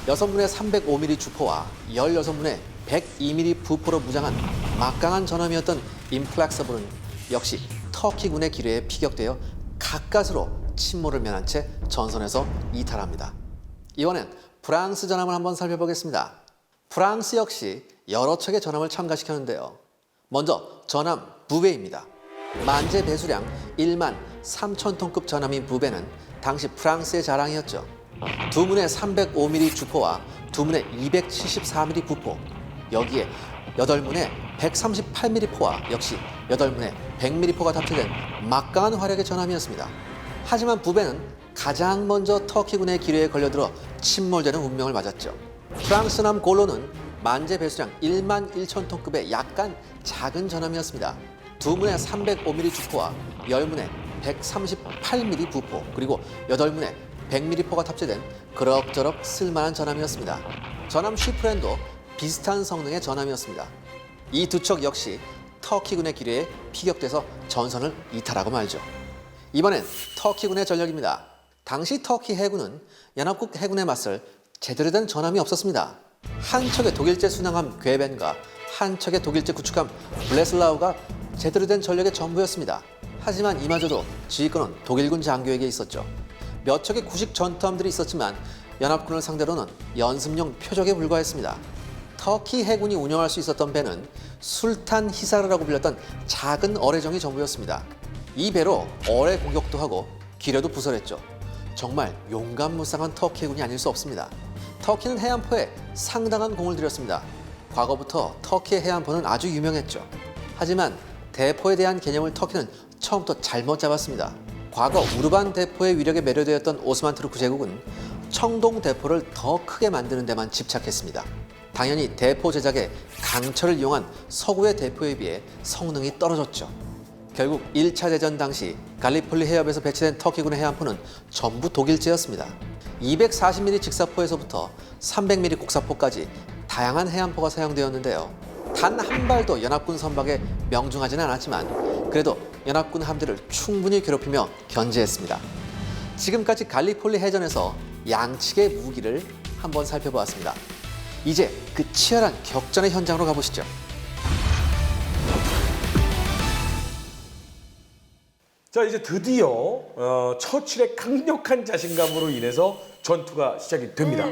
6문의 305mm 주포와 16문의 102mm 부포로 무장한 막강한 전함이었던 인플렉서블은 역시 터키군의 기뢰에 피격되어 가까스로 침몰을 면한 채 전선에서 이탈합니다. 이번엔 프랑스 전함을 한번 살펴보겠습니다. 프랑스 역시 여러 척의 전함을 참가시켰는데요. 먼저 전함 부베입니다. 만재 배수량 1만 3천 톤급 전함인 부베는 당시 프랑스의 자랑이었죠. 2문의 305mm 주포와 2문의 274mm 부포, 여기에 8문의 138mm 포와 역시 8문의 100mm 포가 탑재된 막강한 화력의 전함이었습니다. 하지만 부베는 가장 먼저 터키군의 기뢰에 걸려들어 침몰되는 운명을 맞았죠. 프랑스남 골로는 만재 배수량 1만 1천 톤급의 약간 작은 전함이었습니다. 2문의 305mm 주포와 10문의 138mm 부포, 그리고 8문의 100mm 포가 탑재된 그럭저럭 쓸만한 전함이었습니다. 전함 쉬프렌도 비슷한 성능의 전함이었습니다. 이 두 척 역시 터키군의 기뢰에 피격돼서 전선을 이탈하고 말죠. 이번엔 터키군의 전력입니다. 당시 터키 해군은 연합국 해군에 맞설 제대로 된 전함이 없었습니다. 한 척의 독일제 순항함 괴벤과 한 척의 독일제 구축함 블레슬라우가 제대로 된 전력의 전부였습니다. 하지만 이마저도 지휘권은 독일군 장교에게 있었죠. 몇 척의 구식 전투함들이 있었지만 연합군을 상대로는 연습용 표적에 불과했습니다. 터키 해군이 운영할 수 있었던 배는 술탄 히사르라고 불렸던 작은 어뢰정이 전부였습니다. 이 배로 어뢰 공격도 하고 기뢰도 부설했죠. 정말 용감무쌍한 터키 해군이 아닐 수 없습니다. 터키는 해안포에 상당한 공을 들였습니다. 과거부터 터키의 해안포는 아주 유명했죠. 하지만 대포에 대한 개념을 터키는 처음부터 잘못 잡았습니다. 과거 우르반 대포의 위력에 매료되었던 오스만 투르크 제국은 청동 대포를 더 크게 만드는 데만 집착했습니다. 당연히 대포 제작에 강철을 이용한 서구의 대포에 비해 성능이 떨어졌죠. 결국 1차 대전 당시 갈리폴리 해협에서 배치된 터키군의 해안포는 전부 독일제였습니다. 240mm 직사포에서부터 300mm 곡사포까지 다양한 해안포가 사용되었는데요. 단 한 발도 연합군 선박에 명중하지는 않았지만 그래도 연합군 함대를 충분히 괴롭히며 견제했습니다. 지금까지 갈리폴리 해전에서 양측의 무기를 한번 살펴보았습니다. 이제 그 치열한 격전의 현장으로 가보시죠. 자, 이제 드디어 처칠의 강력한 자신감으로 인해서 전투가 시작이 됩니다.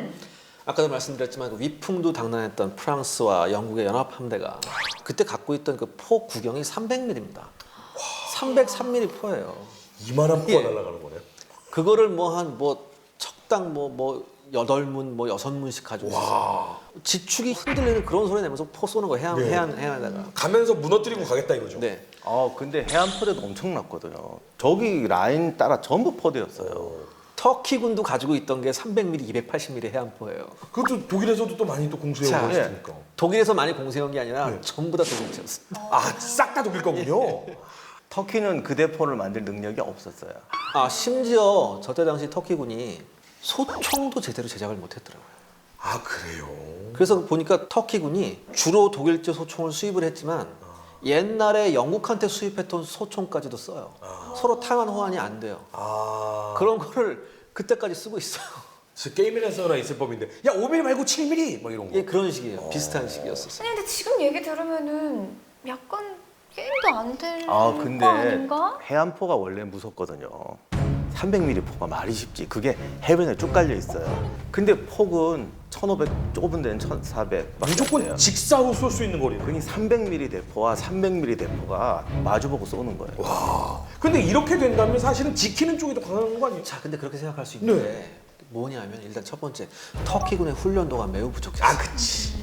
아까도 말씀드렸지만 그 위풍도 당난했던 프랑스와 영국의 연합 함대가 그때 갖고 있던 그 포 구경이 300mm입니다. 303mm 포예요. 이만한 포가 예. 날아가는 거네요. 그거를 척당 8문, 6문씩 가지고 있어요. 지축이 흔들리는 그런 소리 내면서 포 쏘는 거예요. 네. 해안에다가. 가면서 무너뜨리고 가겠다 이거죠. 네. 근데 해안포대도 엄청났거든요. 저기 라인 따라 전부 포대였어요. 터키군도 가지고 있던 게 300mm, 280mm 해안포예요. 그것도 독일에서도 또 많이 또 공수해오고 자, 했으니까. 독일에서 많이 공세한 게 아니라 네. 전부 다 독일제였어요. 싹 다 독일 거군요. 터키는 그 대포를 만들 능력이 없었어요. 심지어 저때 당시 터키군이 소총도 제대로 제작을 못했더라고요. 아, 그래요? 그래서 보니까 터키군이 주로 독일제 소총을 수입을 했지만 옛날에 영국한테 수입했던 소총까지도 써요. 서로 탕환 호환이 안 돼요. 그런 거를 그때까지 쓰고 있어요. 진짜 게임에서나 있을 법인데 야 5mm 말고 7mm 막 이런 거. 예, 그런 식이에요. 비슷한 식이었었어요. 아니 근데 지금 얘기 들으면은 약간 게임도 안 되는 근데 거 아닌가? 해안포가 원래 무섭거든요. 300mm 포가 말이 쉽지. 그게 해변에 쭉 깔려 있어요. 근데 폭은 1500, 좁은 데는 1400. 무조건 직사로 쏠 수 있는 거리네. 그니 300mm 대포와 300mm 대포가 마주보고 쏘는 거예요. 와. 근데 이렇게 된다면 사실은 지키는 쪽이 더 강한 거 아니에요? 자, 근데 그렇게 생각할 수 있는데 뭐냐면 일단 첫 번째 터키군의 훈련도가 매우 부족했어요. 아, 그치.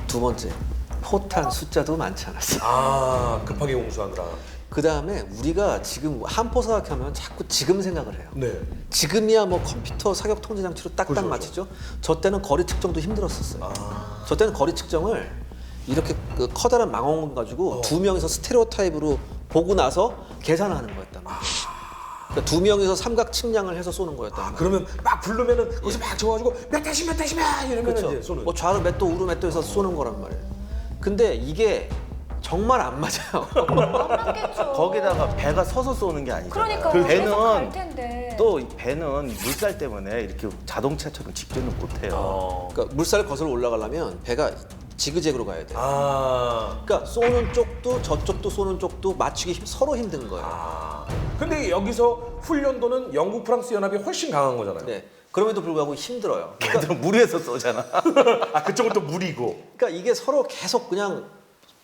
두 번째 포탄 숫자도 많지 않았어요. 아, 급하게 공수하느라. 그 다음에 우리가 지금 한포 사격하면 자꾸 지금 생각을 해요. 네. 지금이야 뭐 컴퓨터 사격 통제 장치로 딱딱 그렇죠, 맞추죠. 저 때는 거리 측정도 힘들었었어요. 아. 저 때는 거리 측정을 이렇게 그 커다란 망원경 가지고 두 명이서 스테레오 타입으로 보고 나서 계산하는 거였단 말이에요. 그러니까 두 명이서 삼각 측량을 해서 쏘는 거였단 말이에요. 그러면 막 부르면은 거기서 막 적어가지고 몇 대씩 이러면 그렇죠. 이제 쏘는. 뭐 좌로 몇 도, 우로 몇 도에서 쏘는 거란 말이에요. 근데 이게 정말 안 맞아요. 안 맞겠죠. 거기다가 배가 서서 쏘는 게 아니잖아요. 그러니까 그 계속 갈 배는 텐데. 또 이 배는 물살 때문에 이렇게 자동차처럼 직진을 못 해요. 그러니까 물살을 거슬러 올라가려면 배가 지그재그로 가야 돼요. 아. 그러니까 쏘는 쪽도 저쪽도 쏘는 쪽도 맞추기 서로 힘든 거예요. 아. 근데 여기서 훈련도는 영국 프랑스 연합이 훨씬 강한 거잖아요. 네. 그럼에도 불구하고 힘들어요. 걔들은 물 위에서 쏘잖아. 아, 그쪽은 또 물이고. 그러니까 이게 서로 계속 그냥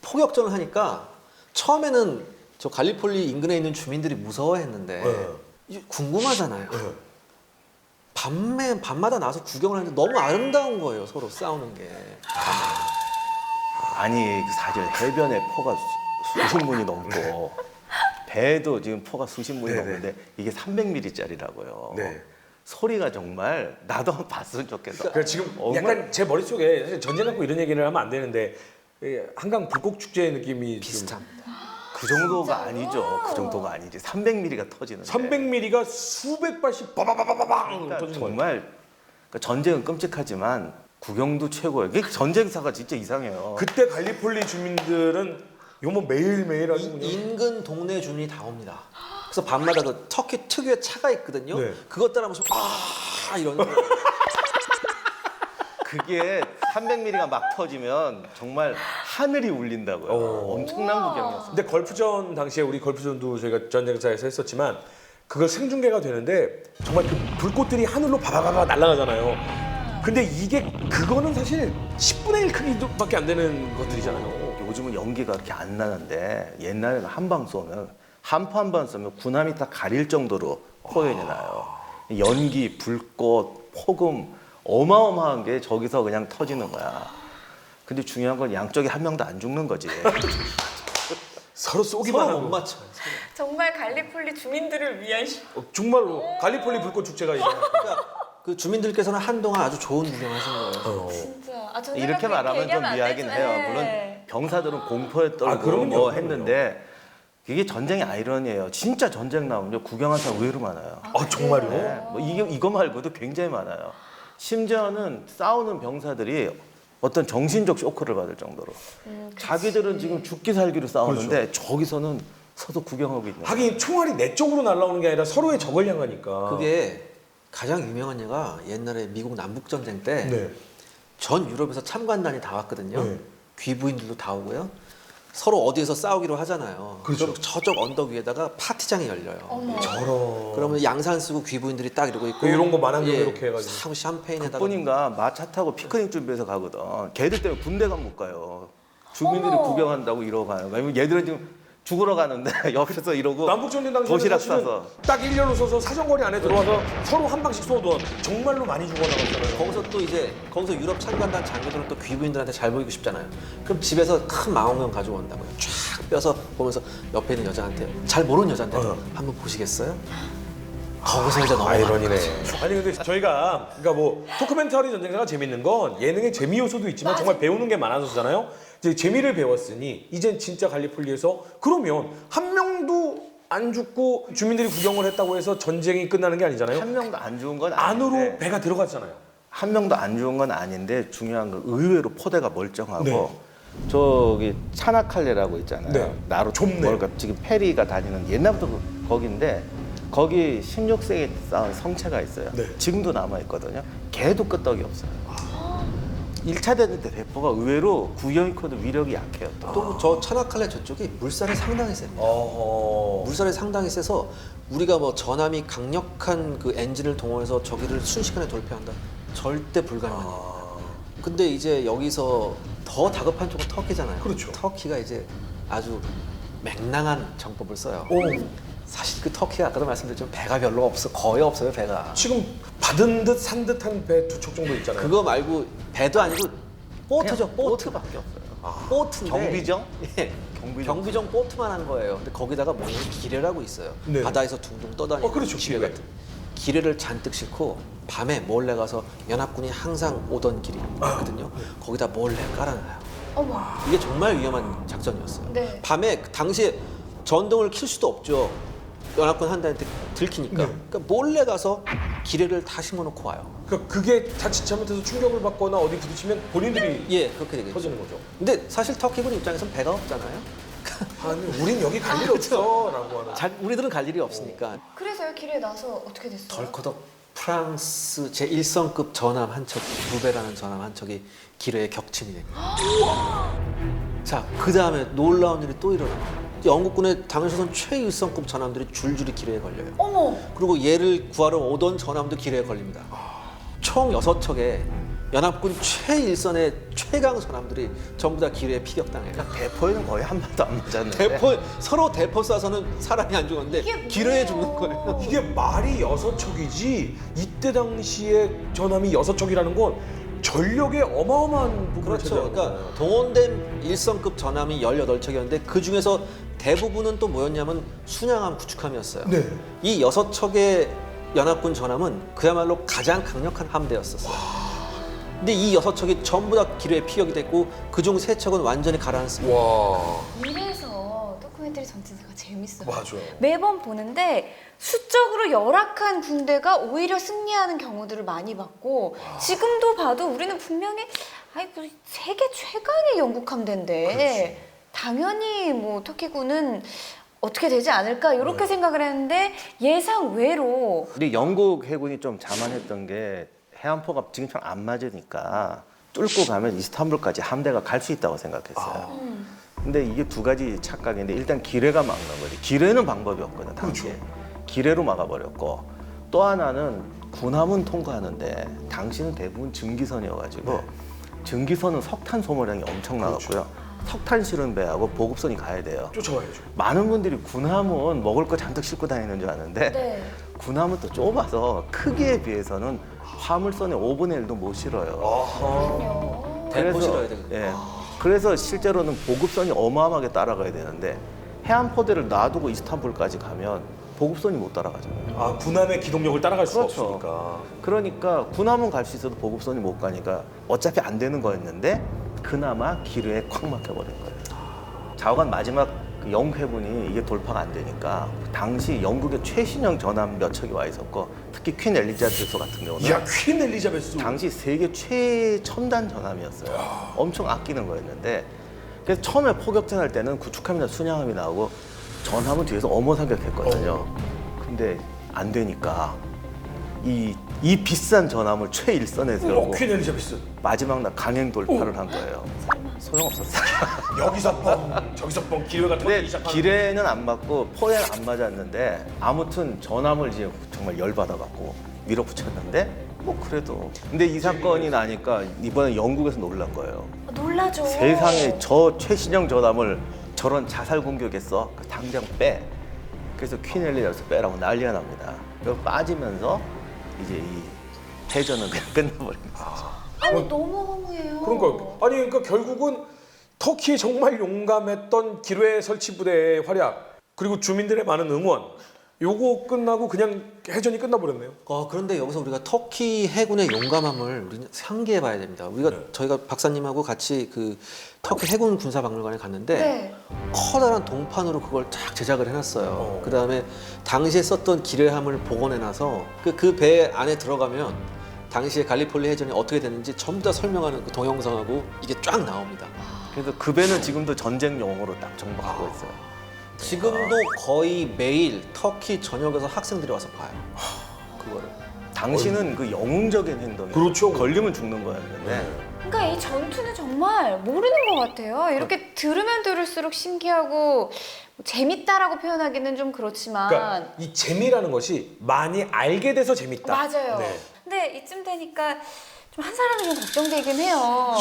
포격전을 하니까 처음에는 저 갈리폴리 인근에 있는 주민들이 무서워했는데 네. 이게 궁금하잖아요. 네. 밤마다 나와서 구경을 하는데 너무 아름다운 거예요. 서로 싸우는 게. 아니 사실 해변에 포가 수십 문이 넘고 배도 지금 포가 수십 문이 네네. 넘는데 이게 300mm짜리라고요. 네. 소리가 정말 나도 한번 봤으면 좋겠어. 그러니까 지금 얼마나- 약간 제 머릿속에 사실 전쟁 갖고 이런 얘기를 하면 안 되는데 한강 불꽃 축제 느낌이 비슷합니다. 그 정도가 아니죠. 그 정도가 아니지. 300mm가 터지는데. 300mm가 수백 발씩 빠바바바방 그러니까 터지는 거예요. 정말 그러니까 전쟁은 끔찍하지만 구경도 최고예요. 이게 전쟁사가 진짜 이상해요. 그때 갈리폴리 주민들은 요뭐 매일매일 아주 그냥 인근 동네 주민이 다 옵니다. 그래서 밤마다 그 터키 특유의 차가 있거든요. 네. 그것 따라하면서 이러는 거예요. 그게 300mm가 막 터지면 정말 하늘이 울린다고요. 오. 엄청난 구경이었어요. 근데 걸프전 당시에 우리 걸프전도 저희가 전쟁사에서 했었지만 그걸 생중계가 되는데 정말 그 불꽃들이 하늘로 바바바바 날아가잖아요. 근데 이게 그거는 사실 10분의 1 크기밖에 안 되는 것들이잖아요. 요즘은 연기가 그렇게 안 나는데 옛날에는 한 방 쏘면 한포 한 방 쏘면 군함이 다 가릴 정도로 포연이 나요. 연기, 불꽃, 폭음 어마어마한 게 저기서 그냥 터지는 거야. 근데 중요한 건 양쪽에 한 명도 안 죽는 거지. 서로 쏘기만 서로 하고 못 맞춰요. 정말 갈리폴리 주민들을 위한 정말로 갈리폴리 불꽃 축제가 이제 그러니까 그 주민들께서는 한동안 아주 좋은 구경하신 거예요. 진짜. 아, 저는 이렇게 그렇게 말하면 좀 얘기하면 안 미안하긴 되죠. 해요. 네. 물론 병사들은 공포에 떨고 그럼요, 뭐 그럼요. 했는데 이게 전쟁의 아이러니예요. 진짜 전쟁 나오면 구경한 사람 의외로 많아요. 아 정말요? 네, 뭐 이거 말고도 굉장히 많아요. 심지어는 싸우는 병사들이 어떤 정신적 쇼크를 받을 정도로 자기들은 지금 죽기 살기로 싸우는데 저기서는 서서 구경하고 있는 거예요. 하긴 총알이 내 쪽으로 날아오는 게 아니라 서로의 적을 향하니까. 그게 가장 유명한 예가 옛날에 미국 남북 전쟁 때 네. 전 유럽에서 참관단이 다 왔거든요. 네. 귀부인들도 다 오고요. 서로 어디에서 싸우기로 하잖아요. 그렇죠. 그럼 저쪽 언덕 위에다가 파티장이 열려요. 어머. 저런. 그러면 양산 쓰고 귀부인들이 딱 이러고 있고 이런 거 만한 거 이렇게 해가지고. 참 샴페인에다가 그뿐인가 마차 타고 피크닉 준비해서 가거든. 걔들 때문에 군대가 못 가요. 주민들이 구경한다고 이러고 가요. 왜냐면 얘들은 지금 죽으러 가는데 옆에서 이러고 남북전쟁 당시에 도시락 싸서 딱 일렬로 서서 사정거리 안에 들어와서 서로 한 방씩 쏘던 정말로 많이 죽어나갔잖아요. 거기서 또 이제 거기서 유럽 참관단 장교들은 또 귀부인들한테 잘 보이고 싶잖아요. 그럼 집에서 큰 망원경 가지고 온다고요. 쫙 뼈서 보면서 옆에 있는 여자한테 잘 모르는 여자한테 한번 보시겠어요? 거기서 이제 넘어가는 아이러니네. 거죠. 아니 근데 저희가 그러니까 뭐 토크멘터리 전쟁사가 재밌는 건 예능의 재미 요소도 있지만 정말 배우는 게 많아서잖아요. 이제 재미를 배웠으니 이젠 진짜 갈리폴리에서 그러면 한 명도 안 죽고 주민들이 구경을 했다고 해서 전쟁이 끝나는 게 아니잖아요. 한 명도 안 죽은 건 안으로 아닌데 배가 들어갔잖아요. 한 명도 안 죽은 건 아닌데 중요한 건 의외로 포대가 멀쩡하고 네. 저기 차나칼레라고 있잖아요. 네. 나로 좁네. 뭐랄까 지금 페리가 다니는 옛날부터 거긴데 거기 16세기에 쌓은 성체가 있어요. 네. 지금도 남아 있거든요. 걔도 끄떡이 없어요. 1차 대전 때 배포가 의외로 구형이코드 위력이 약해요. 또 저 차나칼레 저쪽이 물살이 상당히 셉니다. 물살이 상당히 세서 우리가 뭐 전함이 강력한 그 엔진을 동원해서 저기를 순식간에 돌파한다. 절대 불가능합니다. 근데 이제 여기서 더 다급한 쪽은 터키잖아요. 그렇죠. 터키가 이제 아주 맹랑한 정법을 써요. 오. 사실 그 터키가 아까도 말씀드렸지만 배가 별로 없어, 거의 없어요 배가. 지금 받은 듯 산 듯한 배 2척 정도 있잖아요. 그거 말고 배도 아니고 보트죠, 보트. 보트밖에 없어요. 보트인데 경비정? 예, 경비정. 경비정 보트만 한 거예요. 근데 거기다가 뭐냐면 기뢰라고 있어요. 네. 바다에서 둥둥 떠다니는 그렇죠, 기뢰 기뢰. 같은. 기뢰를 잔뜩 싣고 밤에 몰래 가서 연합군이 항상 오던 길이 있거든요. 거기다 몰래 깔아놔요. 어머. 이게 정말 위험한 작전이었어요. 네. 밤에 그 당시에 전등을 킬 수도 없죠. 연합군 한 대한테 들키니까. 네. 그러니까 몰래 가서 기뢰를 다 심어놓고 와요. 그러니까 그게 자칫 잘못해서 충격을 받거나 어디 부딪히면 본인들이 예, 그렇게 되겠죠. 터지는 거죠. 근데 사실 터키군 입장에선 배가 없잖아요. 아니, 우린 여기 갈 일 없어라고 하는. 우리들은 갈 일이 없으니까. 그래서요 길에 나서 어떻게 됐어요? 덜커덕 프랑스 제1성급 전함 한 척, 루베라는 전함 한 척이 기뢰에 격침이 됩니다. 자, 그 다음에 놀라운 일이 또 일어나요. 영국군의 당시선 최일성급 전함들이 줄줄이 기뢰에 걸려요. 어머. 그리고 얘를 구하러 오던 전함도 기뢰에 걸립니다. 총 6척의 연합군 최일선의 최강 전함들이 전부 다 기뢰에 피격당해요. 대포에는 거의 한 발도 안 맞았는데. 서로 대포 쏴서는 사람이 안 이게 죽었는데 뭐예요? 기뢰에 죽는 거예요. 이게 말이 6척이지 이때 당시에 전함이 6척이라는 건 전력의 어마어마한 부분을 그렇죠. 차지하는 그러니까 거잖아요. 동원된 1성급 전함이 18척이었는데 그 중에서 대부분은 또 뭐였냐면 순양함, 구축함이었어요. 네. 이 6척의 연합군 전함은 그야말로 가장 강력한 함대였었어요. 근데 이 6척이 전부 다 기뢰에 피격이 됐고 그중 3척은 완전히 가라앉습니다. 와, 이래서 다큐멘터리 전투가 재밌어요. 맞아요. 매번 보는데 수적으로 열악한 군대가 오히려 승리하는 경우들을 많이 봤고 지금도 봐도 우리는 분명히 아이고 세계 최강의 영국 함대인데 당연히 뭐 터키군은 어떻게 되지 않을까 이렇게 생각을 했는데 예상 외로 근데 영국 해군이 좀 자만했던 게 해안포가 지금처럼 안 맞으니까 뚫고 가면 이스탄불까지 함대가 갈 수 있다고 생각했어요. 근데 이게 두 가지 착각인데 일단 기뢰가 막는 거지. 기뢰는 방법이 없거든 당시에. 기뢰로 막아버렸고 또 하나는 군함은 통과하는데 당시는 대부분 증기선이어가지고 증기선은 석탄 소모량이 엄청 나갔고요. 석탄 실은 배하고 보급선이 가야 돼요. 쫓아와야죠. 많은 분들이 군함은 먹을 거 잔뜩 싣고 다니는 줄 아는데 네. 군함은 또 좁아서 크기에 비해서는 화물선의 5분의 1도 못 실어요. 대포 실어야 되거든요. 예. 그래서 실제로는 보급선이 어마어마하게 따라가야 되는데 해안포대를 놔두고 이스탄불까지 가면 보급선이 못 따라가잖아요. 아, 군함의 기동력을 따라갈 수가 그렇죠. 없으니까. 그러니까 군함은 갈 수 있어도 보급선이 못 가니까 어차피 안 되는 거였는데 그나마 기뢰에 콱 막혀버린 거예요. 좌우간 마지막 그 영국 해군이 이게 돌파가 안 되니까 당시 영국의 최신형 전함 몇 척이 와 있었고 특히 퀸 엘리자베스 같은 경우는 야, 퀸 엘리자베스. 당시 세계 최첨단 전함이었어요. 엄청 아끼는 거였는데 그래서 처음에 포격전할 때는 구축함이나 순양함이 나오고 전함은 뒤에서 엄호 사격했거든요. 근데 안 되니까 이 비싼 전함을 최일선에 세우고 퀸 엘리자베스. 마지막 날 강행 돌파를 한 거예요. 소용없었어요. 여기서 뻥, 저기서 뻥 기회가 근데 터지기 시작하는. 기뢰는 안 맞고 포에는 안 맞았는데 아무튼 전함을 이제 정말 열받아갖고 밀어붙였는데 뭐 그래도 근데 이 사건이 나니까 이번에 영국에서 놀란 거예요. 놀라죠. 세상에 저 최신형 전함을 저런 자살 공격했어? 당장 빼. 그래서 퀸 엘리자베스 빼라고 난리가 납니다. 그리고 빠지면서 이제 이 해전은 그냥 끝나버립니다. 아니 너무 허무해요. 그러니까 아니 그러니까 결국은 터키의 정말 용감했던 기뢰 설치 부대의 활약 그리고 주민들의 많은 응원 요거 끝나고 그냥 해전이 끝나버렸네요. 그런데 여기서 우리가 터키 해군의 용감함을 우리는 상기해봐야 됩니다. 우리가 저희가 박사님하고 같이 그 터키 해군 군사박물관에 갔는데 네. 커다란 동판으로 그걸 쫙 제작을 해놨어요. 그 다음에 당시에 썼던 기뢰함을 복원해놔서 그 배 안에 들어가면 당시에 갈리폴리 해전이 어떻게 됐는지 전부 다 설명하는 그 동영상하고 이게 쫙 나옵니다. 그래서 그 배는 지금도 전쟁용으로 딱 정박하고 있어요. 지금도 거의 매일 터키 전역에서 학생들이 와서 봐요. 그거를. 당시는 그 영웅적인 행동이에요. 그렇죠. 걸리면 죽는 거였는데 그러니까 이 전투는 정말 모르는 것 같아요. 이렇게 들으면 들을수록 신기하고 뭐 재밌다라고 표현하기는 좀 그렇지만 그러니까 이 재미라는 것이 많이 알게 돼서 재밌다. 맞아요. 네. 근데 이쯤 되니까 좀 한 사람이 좀 걱정되긴 해요.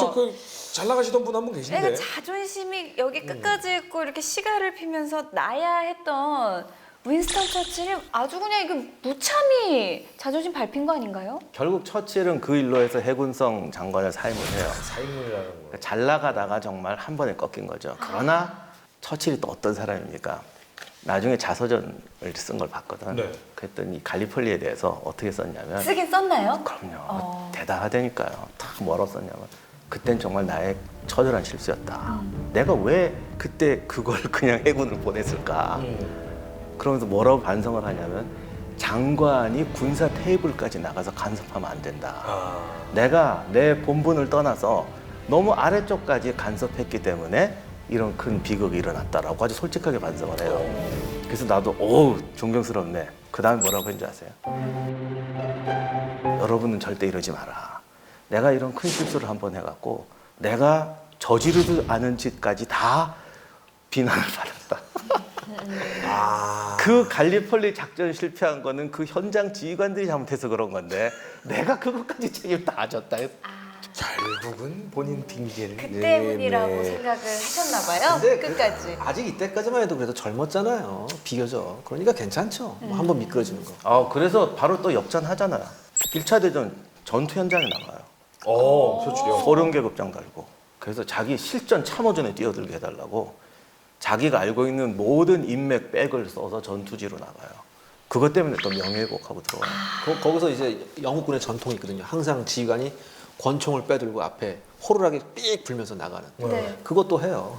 잘 나가시던 분 한 분 내가 계신데. 자존심이 여기 끝까지 있고 이렇게 시가를 피면서 나야 했던 윈스턴 처칠이 아주 그냥 이거 무참히 자존심 밟힌 거 아닌가요? 결국 처칠은 그 일로 해서 해군성 장관을 사임을 해요. 사인물이라는 거. 그러니까 잘 나가다가 정말 한 번에 꺾인 거죠. 그러나 처칠이 또 어떤 사람입니까? 나중에 자서전을 쓴 걸 봤거든. 네. 그랬더니 이 갈리폴리에 대해서 어떻게 썼냐면 쓰긴 썼나요? 그럼요. 대단하다니까요. 다 뭐라고 썼냐면 그땐 정말 나의 처절한 실수였다. 내가 왜 그때 그걸 그냥 해군을 보냈을까? 그러면서 뭐라고 반성을 하냐면 장관이 군사 테이블까지 나가서 간섭하면 안 된다. 내가 내 본분을 떠나서 너무 아래쪽까지 간섭했기 때문에 이런 큰 비극이 일어났다라고 아주 솔직하게 반성을 해요. 그래서 나도 존경스럽네. 그 다음에 뭐라고 했는지 아세요? 여러분은 절대 이러지 마라. 내가 이런 큰 실수를 한번 해갖고 내가 저지르지 않은 짓까지 다 비난을 받았다. 그 갈리폴리 작전 실패한 거는 그 현장 지휘관들이 잘못해서 그런 건데 내가 그것까지 책임 다 졌다. 결국은 본인 핑계를. 그 때문이라고 네. 생각을 하셨나 봐요. 근데 끝까지. 아직 이때까지만 해도 그래도 젊었잖아요. 비교적. 그러니까 괜찮죠. 뭐 한번 미끄러지는 거. 그래서 바로 또 역전하잖아요. 1차 대전 전투 현장에 나가요. 좋죠. 소련계급장 달고. 그래서 자기 실전 참호전에 뛰어들게 해달라고 자기가 알고 있는 모든 인맥 백을 써서 전투지로 나가요. 그것 때문에 또 명예회복하고 들어와요. 거기서 이제 영국군의 전통이 있거든요. 항상 지휘관이 권총을 빼들고 앞에 호루라기 삑 불면서 나가는. 네. 그것도 해요.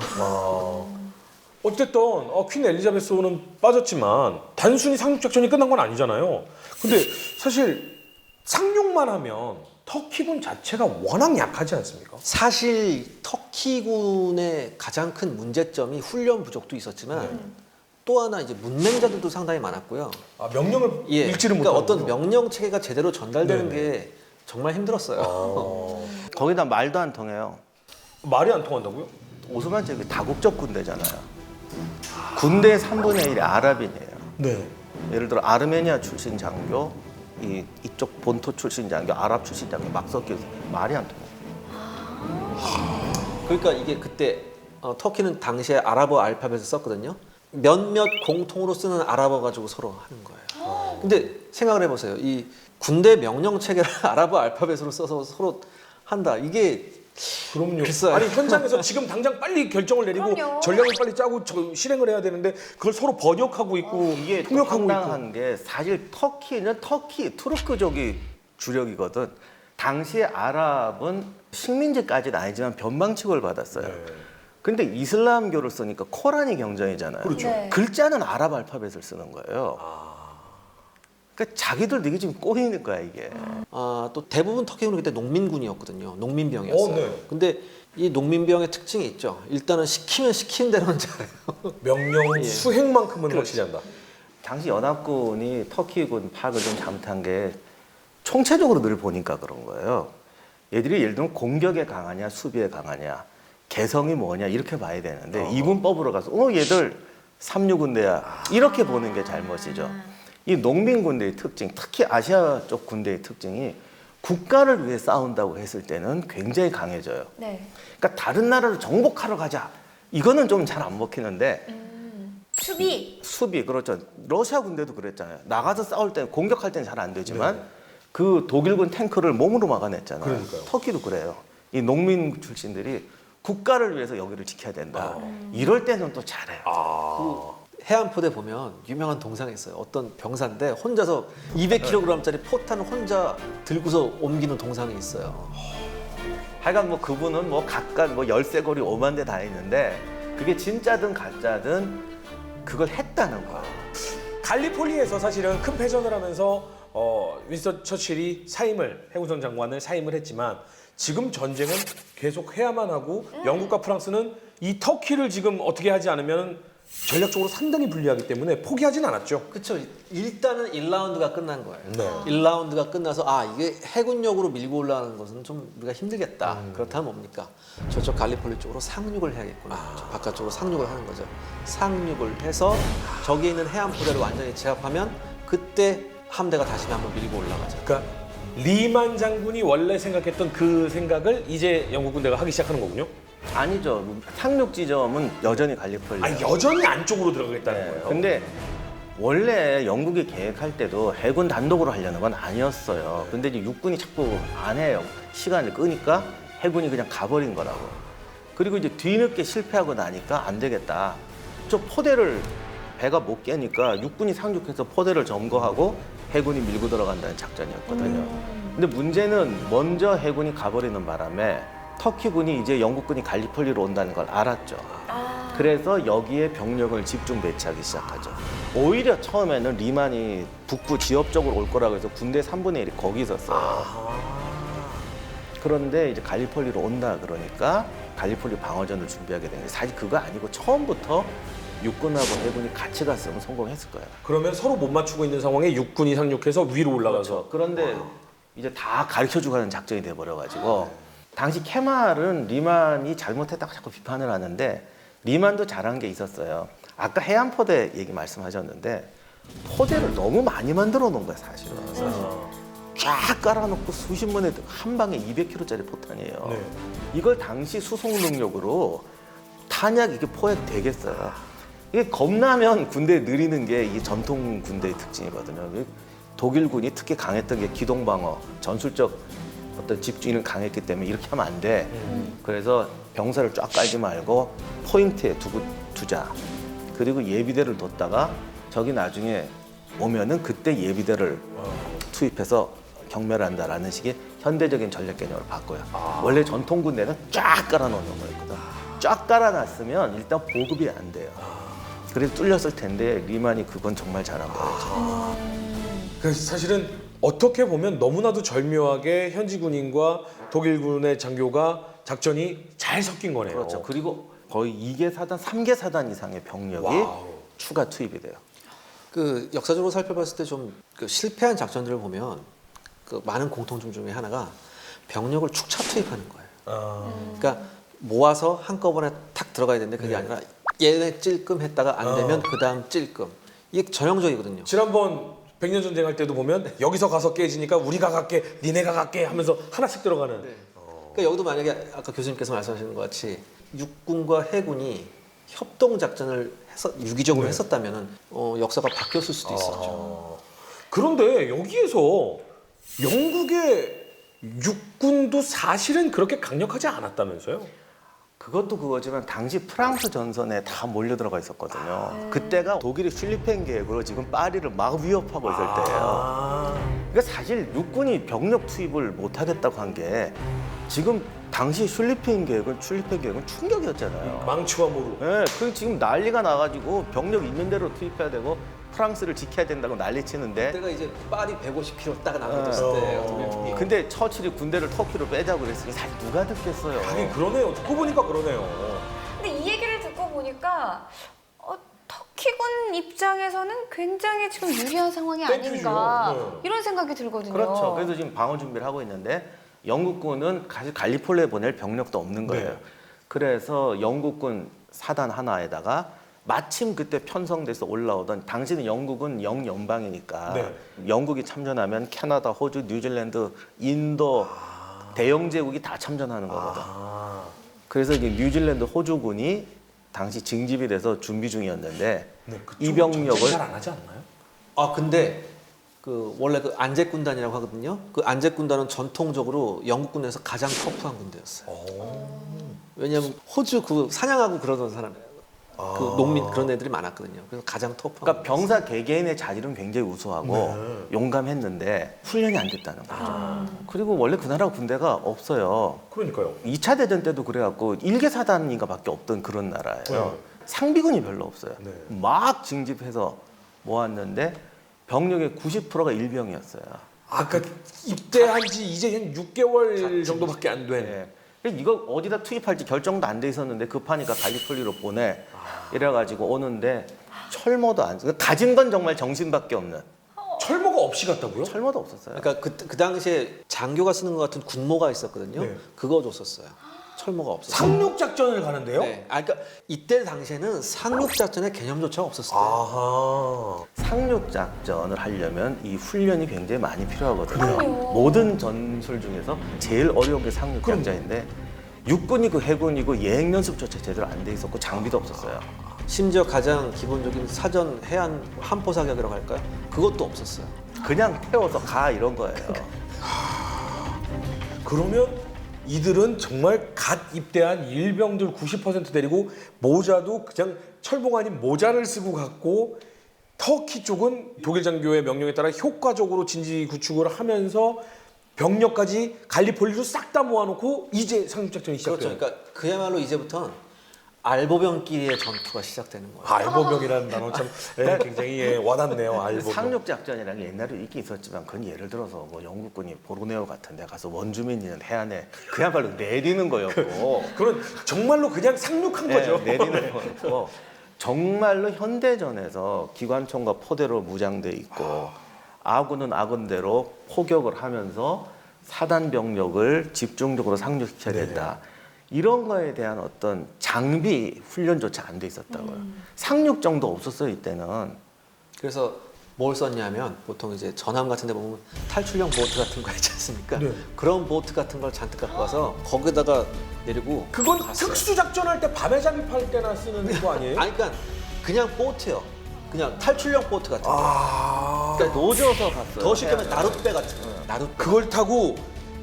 어쨌든 퀸 엘리자베스호는 빠졌지만 단순히 상륙작전이 끝난 건 아니잖아요. 근데 사실 상륙만 하면 터키군 자체가 워낙 약하지 않습니까? 사실 터키군의 가장 큰 문제점이 훈련 부족도 있었지만 또 하나 이제 문맹자들도 상당히 많았고요. 명령을 예, 읽지를 그러니까 못하고. 어떤 명령 체계가 제대로 전달되는 네네. 게 정말 힘들었어요. 거기다 말도 안 통해요. 말이 안 통한다고요? 오스만 제국이 다국적 군대잖아요. 군대의 3분의 1이 아랍인이에요. 네. 예를 들어 아르메니아 출신 장교, 이쪽 본토 출신 장교, 아랍 출신 장교 막 섞여서 말이 안 통해요. 그러니까 이게 그때 터키는 당시에 아랍어 알파벳을 썼거든요. 몇몇 공통으로 쓰는 아랍어 가지고 서로 하는 거예요. 근데 생각을 해보세요. 이 군대 명령 체계를 아랍어 알파벳으로 써서 서로 한다. 이게 그럼요. 글쎄요. 아니 현장에서 지금 당장 빨리 결정을 내리고 그럼요. 전략을 빨리 짜고 실행을 해야 되는데 그걸 서로 번역하고 있고 이게 또 통역하고 있고. 황당한 게 사실 터키는 투르크족이 주력이거든. 당시에 아랍은 식민지까지는 아니지만 변방 취급을 받았어요. 네. 근데 이슬람교를 쓰니까 코란이 경전이잖아요. 그렇죠. 네. 글자는 아랍 알파벳을 쓰는 거예요. 그러니까 자기들도 이게 지금 꼬이는 거야 이게. 또 대부분 터키군은 그때 농민군이었거든요. 농민병이었어요. 네. 근데 이 농민병의 특징이 있죠. 일단은 시키면 시키는 대로는 잘해요. 명령 예. 수행만큼은 확실히 한다. 당시 연합군이 터키군 파악을 좀 잘못한 게 총체적으로 늘 보니까 그런 거예요. 얘들이 예를 들면 공격에 강하냐 수비에 강하냐 개성이 뭐냐 이렇게 봐야 되는데 이분법으로 가서 얘들 삼류군대야 이렇게 보는 게 잘못이죠. 이 농민군대의 특징, 특히 아시아 쪽 군대의 특징이 국가를 위해 싸운다고 했을 때는 굉장히 강해져요. 네. 그러니까 다른 나라를 정복하러 가자. 이거는 좀 잘 안 먹히는데 수비. 수비 그렇죠. 러시아 군대도 그랬잖아요. 나가서 싸울 때 공격할 때는 잘 안 되지만 네. 그 독일군 탱크를 몸으로 막아냈잖아요. 그러니까요. 터키도 그래요. 이 농민 출신들이 국가를 위해서 여기를 지켜야 된다. 이럴 때는 또 잘해요. 그 해안포대 보면 유명한 동상이 있어요. 어떤 병사인데 혼자서 200kg짜리 포탄을 혼자 들고서 옮기는 동상이 있어요. 하여간 뭐 그분은 뭐 각각 뭐 열쇠고리 5만 대 다 있는데 그게 진짜든 가짜든 그걸 했다는 거예요. 갈리폴리에서 사실은 큰 패전을 하면서 윈스턴 처칠이 해군성 장관을 사임을 했지만 지금 전쟁은 계속 해야만 하고 영국과 프랑스는 이 터키를 지금 어떻게 하지 않으면 전략적으로 상당히 불리하기 때문에 포기하진 않았죠. 그렇죠. 일단은 1라운드가 끝난 거예요. 네. 1라운드가 끝나서 이게 해군력으로 밀고 올라가는 것은 좀 우리가 힘들겠다. 그렇다면 뭡니까? 저쪽 갈리폴리 쪽으로 상륙을 해야겠구나. 저 바깥쪽으로 상륙을 하는 거죠. 상륙을 해서 저기 있는 해안 부대를 완전히 제압하면 그때 함대가 다시 한번 밀고 올라가죠. 그러니까 리만 장군이 원래 생각했던 그 생각을 이제 영국 군대가 하기 시작하는 거군요. 아니죠. 상륙 지점은 여전히 갈리폴리. 여전히 안쪽으로 들어가겠다는 거예요. 근데 원래 영국이 계획할 때도 해군 단독으로 하려는 건 아니었어요. 근데 이제 육군이 자꾸 안 해요. 시간을 끄니까 해군이 그냥 가버린 거라고. 그리고 이제 뒤늦게 실패하고 나니까 안 되겠다. 저 포대를 배가 못 깨니까 육군이 상륙해서 포대를 점거하고 해군이 밀고 들어간다는 작전이었거든요. 근데 문제는 먼저 해군이 가버리는 바람에 터키군이 이제 영국군이 갈리폴리로 온다는 걸 알았죠. 그래서 여기에 병력을 집중 배치하기 시작하죠. 오히려 처음에는 리만이 북부 지역 쪽으로 올 거라고 해서 군대 3분의 1이 거기 있었어요. 그런데 이제 갈리폴리로 온다 그러니까 갈리폴리 방어전을 준비하게 된 게 사실 그거 아니고 처음부터 육군하고 해군이 같이 갔으면 성공했을 거예요. 그러면 서로 못 맞추고 있는 상황에 육군이 상륙해서 위로 올라가서. 그렇죠. 그런데 이제 다 가르쳐주고 하는 작전이 돼버려가지고 당시 케말은 리만이 잘못했다고 자꾸 비판을 하는데 리만도 잘한 게 있었어요. 아까 해안포대 얘기 말씀하셨는데 포대를 너무 많이 만들어 놓은 거예요, 사실은. 쫙 깔아놓고 수십 문에 한 방에 200kg짜리 포탄이에요. 네. 이걸 당시 수송 능력으로 탄약 이게 포획 되겠어요. 이게 겁나면 군대 느리는 게 이 전통 군대의 특징이거든요. 독일군이 특히 강했던 게 기동방어, 전술적 어떤 집중이 강했기 때문에 이렇게 하면 안 돼. 그래서 병사를 쫙 깔지 말고 포인트에 두자. 그리고 예비대를 뒀다가 저기 나중에 오면은 그때 예비대를 투입해서 경멸을 한다라는 식의 현대적인 전략 개념을 바꿔요. 원래 전통 군대는 쫙 깔아놓는 거였거든. 쫙 깔아놨으면 일단 보급이 안 돼요. 그래서 뚫렸을 텐데 리만이 그건 정말 잘한 거예요. 그래서 사실은 어떻게 보면 너무나도 절묘하게 현지 군인과 독일군의 장교가 작전이 잘 섞인 거네요. 그렇죠. 그리고 거의 2개 사단, 3개 사단 이상의 병력이 와우. 추가 투입이 돼요. 그 역사적으로 살펴봤을 때 좀 그 실패한 작전들을 보면 그 많은 공통점 중에 하나가 병력을 축차 투입하는 거예요. 그러니까 모아서 한꺼번에 탁 들어가야 되는데 그게 아니라 얘네 찔끔 했다가 안 되면 그 다음 찔끔. 이게 전형적이거든요. 지난번 백년 전쟁 할 때도 보면 여기서 가서 깨지니까 우리가 갈게, 니네가 갈게 하면서 하나씩 들어가는. 그러니까 여기도 만약에 아까 교수님께서 말씀하시는 것 같이 육군과 해군이 협동 작전을 해서 유기적으로 했었다면은 역사가 바뀌었을 수도 있었죠. 그런데 여기에서 영국의 육군도 사실은 그렇게 강력하지 않았다면서요? 그것도 그거지만 당시 프랑스 전선에 다 몰려 들어가 있었거든요. 그때가 독일이 슐리펜 계획으로 지금 파리를 막 위협하고 있을 때예요. 그러니까 사실 육군이 병력 투입을 못 하겠다고 한 게 지금 당시 슐리펜 계획은 충격이었잖아요. 망치와 모루. 네, 그 지금 난리가 나가지고 병력 있는 대로 투입해야 되고 프랑스를 지켜야 된다고 난리치는데 그때가 이제 파리 150km 딱 남겨뒀을 때예요. 독일군이. 근데 처칠이 군대를 터키로 빼자고 그랬으니 사실 누가 듣겠어요. 하긴 그러네요. 듣고 보니까 그러네요. 근데 이 얘기를 듣고 보니까 터키군 입장에서는 굉장히 지금 유리한 상황이 땡큐죠. 아닌가 네. 이런 생각이 들거든요. 그렇죠. 그래서 지금 방어 준비를 하고 있는데 영국군은 사실 갈리폴리에 보낼 병력도 없는 거예요. 네. 그래서 영국군 사단 하나에다가 마침 그때 편성돼서 올라오던 당시는 영국은 영연방이니까 네. 영국이 참전하면 캐나다, 호주, 뉴질랜드, 인도 대영 제국이 다 참전하는 거거든. 그래서 이게 뉴질랜드, 호주군이 당시 징집이 돼서 준비 중이었는데 이 병력을 잘안 하지 않나요? 근데 그 원래 그 안제군단이라고 하거든요. 그 안제군단은 전통적으로 영국군에서 가장 터프한 군대였어요. 왜냐하면 호주 그 사냥하고 그러던 사람이에요. 그 농민 그런 애들이 많았거든요. 그래서 가장 터프한. 그러니까 병사 개개인의 자질은 굉장히 우수하고 용감했는데 훈련이 안 됐다는 거죠. 그리고 원래 그 나라 군대가 없어요. 그러니까요. 2차 대전 때도 그래갖고 1개 사단인가 밖에 없던 그런 나라예요. 상비군이 별로 없어요. 네. 막 징집해서 모았는데 병력의 90%가 일병이었어요. 아까 입대한 지 이제 한 6개월 정도밖에 안 된. 네. 그래서 이거 어디다 투입할지 결정도 안 돼 있었는데 급하니까 갈리폴리로 보내 이래가지고 오는데 철모도 안 가진 건 정말 정신밖에 없는 철모가 없이 갔다고요? 철모도 없었어요. 그러니까 그 당시에 장교가 쓰는 것 같은 군모가 있었거든요. 네. 그거 줬었어요. 철모가 없었어요. 상륙 작전을 가는데요? 네. 그러니까 이때 당시에는 상륙 작전의 개념조차 없었어요. 아하. 상륙 작전을 하려면 이 훈련이 굉장히 많이 필요하거든요. 그럼요. 모든 전술 중에서 제일 어려운 게 상륙 작전인데 육군이고 해군이고 예행 연습조차 제대로 안 돼 있었고 장비도 없었어요. 심지어 가장 기본적인 사전 해안 함포 사격이라고 할까요? 그것도 없었어요. 그냥 태워서 가 이런 거예요. 그러면 이들은 정말 갓 입대한 일병들 90% 데리고 모자도 그냥 철봉 아닌 모자를 쓰고 갔고 터키 쪽은 독일 장교의 명령에 따라 효과적으로 진지 구축을 하면서 병력까지 갈리폴리로 싹 다 모아놓고 이제 상륙작전이 그렇죠. 시작돼요. 그러니까 그야말로 이제부터는 알보병끼리의 전투가 시작되는 거예요. 알보병이라는 단어 참 굉장히 와닿네요. 알보병. 상륙 작전이라는 게 옛날에 있긴 있었지만 그건 예를 들어서 뭐 영국군이 보르네오 같은 데 가서 원주민 있는 해안에 그야말로 내리는 거였고 그런 정말로 그냥 상륙한 거죠. 내리는 거였고 정말로 현대전에서 기관총과 포대로 무장돼 있고 아군은 아군대로 포격을 하면서 사단 병력을 집중적으로 상륙시켜야 된다. 이런 거에 대한 어떤 장비 훈련조차 안 돼 있었다고요. 상륙 정도 없었어요 이때는. 그래서 뭘 썼냐면 보통 이제 전함 같은 데 보면 탈출용 보트 같은 거 있지 않습니까? 네. 그런 보트 같은 걸 잔뜩 갖고 와서 거기다가 내리고 그건 갔어요. 특수작전할 때 밤에 잠입할 때나 쓰는 거 아니에요? 아니 그러니까 그냥 보트요. 그냥 탈출용 보트 같은 거. 아. 그러니까 노져서 갔어요. 더 쉽게 말해 나룻배 같은 거. 나룻배. 그걸 타고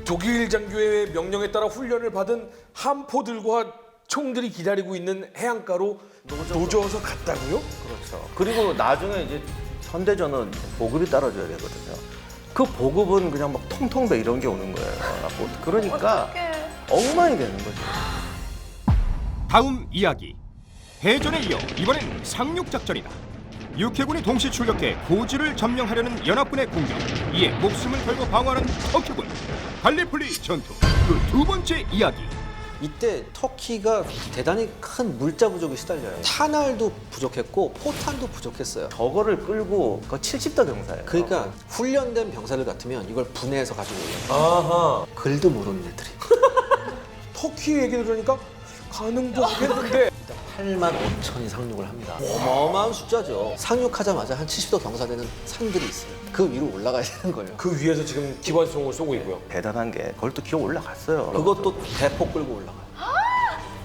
독일 장교의 명령에 따라 훈련을 받은 함포들과 총들이 기다리고 있는 해안가로 노져서 갔다고요? 그렇죠. 그리고 나중에 이제 현대전은 보급이 따라줘야 되거든요. 그 보급은 그냥 막 통통배 이런 게 오는 거예요. 그러니까 엉망이 되는 거죠. 다음 이야기. 해전에 이어 이번엔 상륙작전이다. 육해군이 동시 출격해 고지를 점령하려는 연합군의 공격. 이에 목숨을 걸고 방어하는 터키군. 갈리폴리 전투 그 두 번째 이야기. 이때 터키가 대단히 큰 물자 부족이 시달려요. 탄알도 부족했고 포탄도 부족했어요. 저거를 끌고 그 70도 경사예요. 그러니까 훈련된 병사들 같으면 이걸 분해해서 가지고 올라요. 아하. 글도 모르는 애들이. 터키 얘기 들으니까 가는 거 하겠는데 8만 5천이 상륙을 합니다. 어마어마한 숫자죠. 상륙하자마자 한 70도 경사 되는 산들이 있어요. 그 위로 올라가야 되는 거예요. 그 위에서 지금 기관총을 쏘고 있고요. 대단한 게 그걸 또 기어 올라갔어요. 그것도 대폭 끌고 올라가요.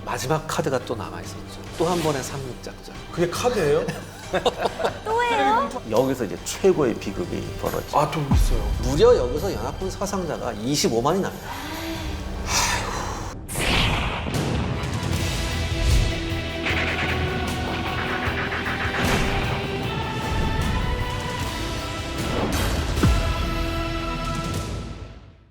마지막 카드가 또 남아있었죠. 또 한 번의 상륙작전. 그게 카드예요? 또예요? 여기서 이제 최고의 비극이 벌어지죠. 아, 또 있어요. 무려 여기서 연합군 사상자가 25만이 납니다.